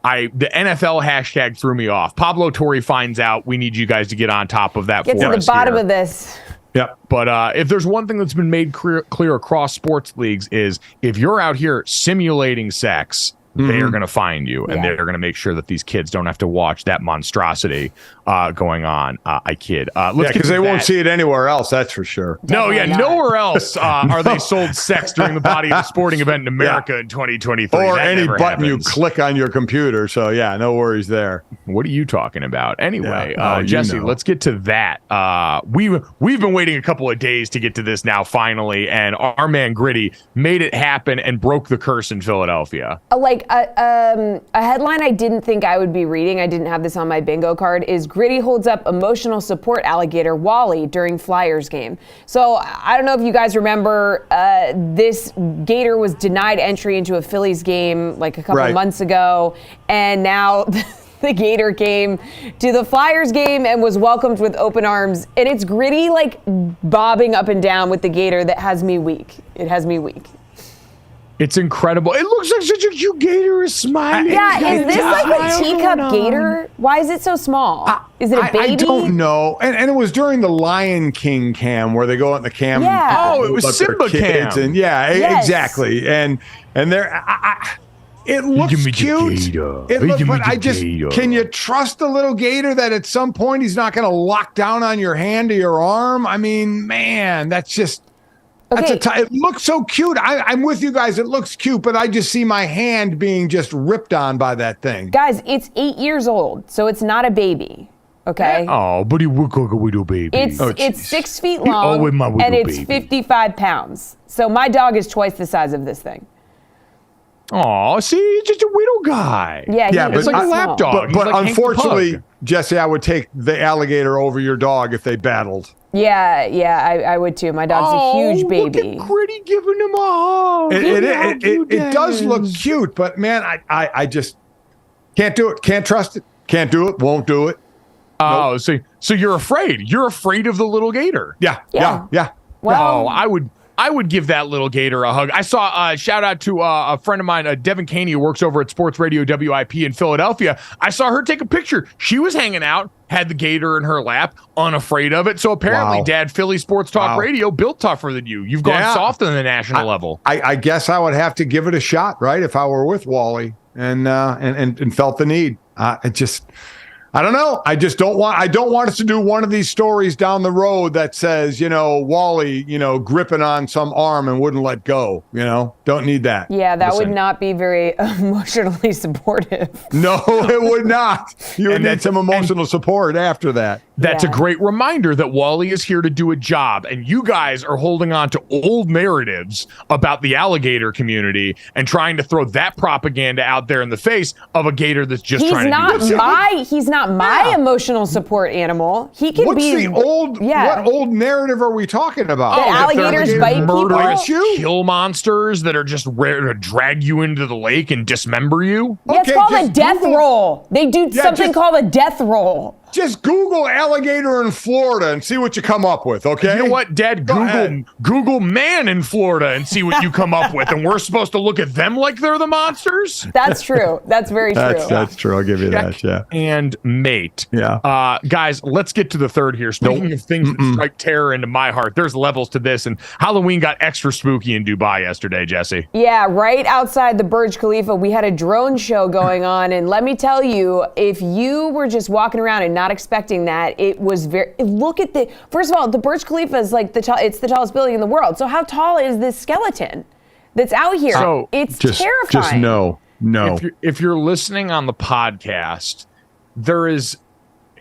the NFL hashtag threw me off. Pablo Torre finds out. We need you guys to get on top of that. Get to the bottom of this. Yep. But if there's one thing that's been made clear across sports leagues is if you're out here simulating sex they're going to find you, and they're going to make sure that these kids don't have to watch that monstrosity going on. I kid. Because they won't see it anywhere else. That's for sure. Nowhere else are they sold sex during the body of a sporting event in America in 2023. Or that any button happens. you click on your computer. So no worries there. What are you talking about? Anyway, Jesse, let's get to that. We've been waiting a couple of days to get to this now, finally, and our man Gritty made it happen and broke the curse in Philadelphia. A headline I didn't think I would be reading, I didn't have this on my bingo card, is Gritty holds up emotional support alligator Wally during Flyers game. So I don't know if you guys remember, this gator was denied entry into a Phillies game like a couple months ago, and now the gator came to the Flyers game and was welcomed with open arms, and it's Gritty like bobbing up and down with the gator that has me weak. It has me weak. It's incredible. It looks like such a cute gator is smiling. Is this like a teacup gator? Why is it so small? Is it a baby? I don't know. And it was during the Lion King cam where they go out in the cam. Yeah. It was Simba cam. And exactly. And they're it looks cute. But I just can you trust a little gator that at some point he's not going to lock down on your hand or your arm? I mean, man, that's just. Okay. It looks so cute. I'm with you guys. It looks cute, but I just see my hand being just ripped on by that thing. Guys, it's 8 years old, so it's not a baby. Okay. Oh, but he would cook a little baby. It's 6 feet long, and it's 55 pounds. So my dog is twice the size of this thing. Oh, see, he's just a widow guy. Yeah, it's like a lap dog. But like unfortunately, Jesse, I would take the alligator over your dog if they battled. Yeah, I would too. My dog's a huge baby. Look at Gritty giving him a hug. It does look cute, but man, I just can't do it. Can't trust it. Can't do it. Won't do it. Oh, nope. So you're afraid. You're afraid of the little gator. Yeah. Well, I would give that little gator a hug. I saw shout out to a friend of mine, Devin Caney, who works over at Sports Radio WIP in Philadelphia. I saw her take a picture. She was hanging out, had the gator in her lap, unafraid of it. So apparently, Dad, Philly Sports Talk Radio built tougher than you. You've gone soft on the national level. I guess I would have to give it a shot, right? If I were with Wally and felt the need. I don't know. I don't want us to do one of these stories down the road that says, Wally, gripping on some arm and wouldn't let go, don't need that. Yeah, that would not be very emotionally supportive. No, it would not. You would need some emotional support after that. That's a great reminder that Wally is here to do a job, and you guys are holding on to old narratives about the alligator community and trying to throw that propaganda out there in the face of a gator that's just trying to do it. He's not my emotional support animal. He can be. What old narrative are we talking about? That alligators bite people? Kill monsters that are just rare to drag you into the lake and dismember you? Yeah, it's called a death roll. They do something called a death roll. Just Google alligator in Florida and see what you come up with, okay? You know what, Dad? Google man in Florida and see what you come up with. And we're supposed to look at them like they're the monsters? That's true. That's very true. That's true. I'll give you that, yeah. And mate. Yeah. Guys, let's get to the third here. Speaking of things that strike terror into my heart, there's levels to this. And Halloween got extra spooky in Dubai yesterday, Jesse. Yeah, right outside the Burj Khalifa, we had a drone show going on. And let me tell you, if you were just walking around and not expecting that, it was first of all, the Burj Khalifa is like it's the tallest building in the world. So how tall is this skeleton that's out here? So it's terrifying. Just no. If you're listening on the podcast, there is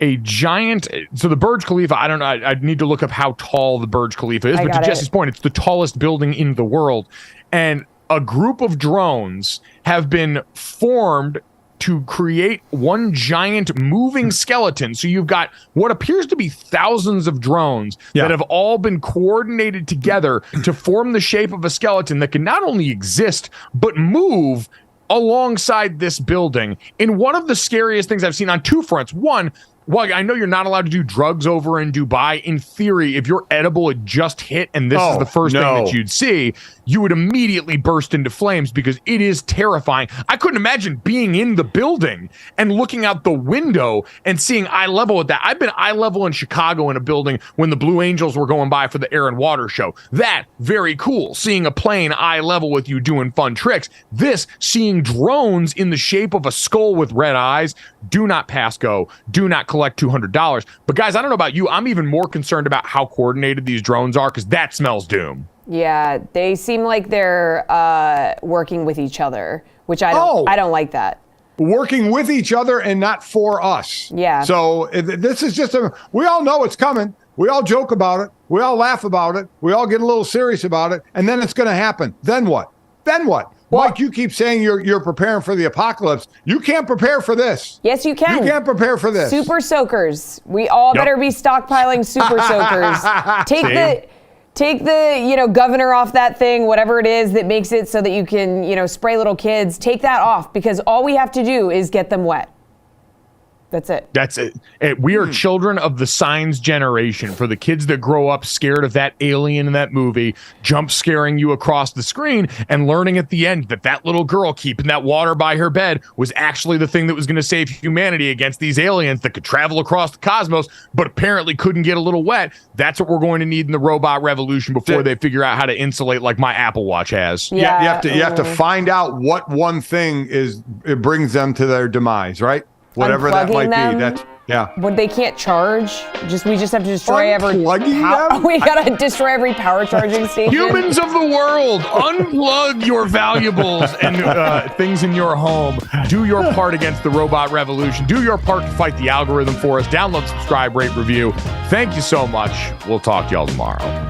a giant. So the Burj Khalifa, I don't know. I need to look up how tall the Burj Khalifa is. But to Jesse's point, it's the tallest building in the world, and a group of drones have been formed to create one giant moving skeleton. So you've got what appears to be thousands of drones that have all been coordinated together to form the shape of a skeleton that can not only exist, but move alongside this building in one of the scariest things I've seen on two fronts. One, well, I know you're not allowed to do drugs over in Dubai. In theory, if your edible had just hit and this is the first thing that you'd see, you would immediately burst into flames because it is terrifying. I couldn't imagine being in the building and looking out the window and seeing eye level at that. I've been eye level in Chicago in a building when the Blue Angels were going by for the Air and Water show. That, very cool. Seeing a plane eye level with you doing fun tricks. This, seeing drones in the shape of a skull with red eyes. Do not pass go. Do not collect $200. But guys, I don't know about you. I'm even more concerned about how coordinated these drones are because that smells doom. Yeah, they seem like they're working with each other, which I don't like that. Working with each other and not for us. Yeah. So this is just we all know it's coming. We all joke about it. We all laugh about it. We all get a little serious about it. And then it's going to happen. Then what? Well, Mike, you keep saying you're preparing for the apocalypse. You can't prepare for this. Yes, you can. You can't prepare for this. Super soakers. We all better be stockpiling super soakers. Take the governor off that thing, whatever it is that makes it so that you can spray little kids. Take that off because all we have to do is get them wet. That's it. We are children of the signs generation. For the kids that grow up scared of that alien in that movie, jump scaring you across the screen and learning at the end that little girl keeping that water by her bed was actually the thing that was going to save humanity against these aliens that could travel across the cosmos, but apparently couldn't get a little wet. That's what we're going to need in the robot revolution before they figure out how to insulate like my Apple Watch has. Yeah, you have to find out what one thing it brings them to their demise, right? Whatever that might be. But they can't charge. We just have to destroy them? We gotta destroy every power charging station. Humans of the world, unplug your valuables and things in your home. Do your part against the robot revolution. Do your part to fight the algorithm for us. Download, subscribe, rate, review. Thank you so much. We'll talk to y'all tomorrow.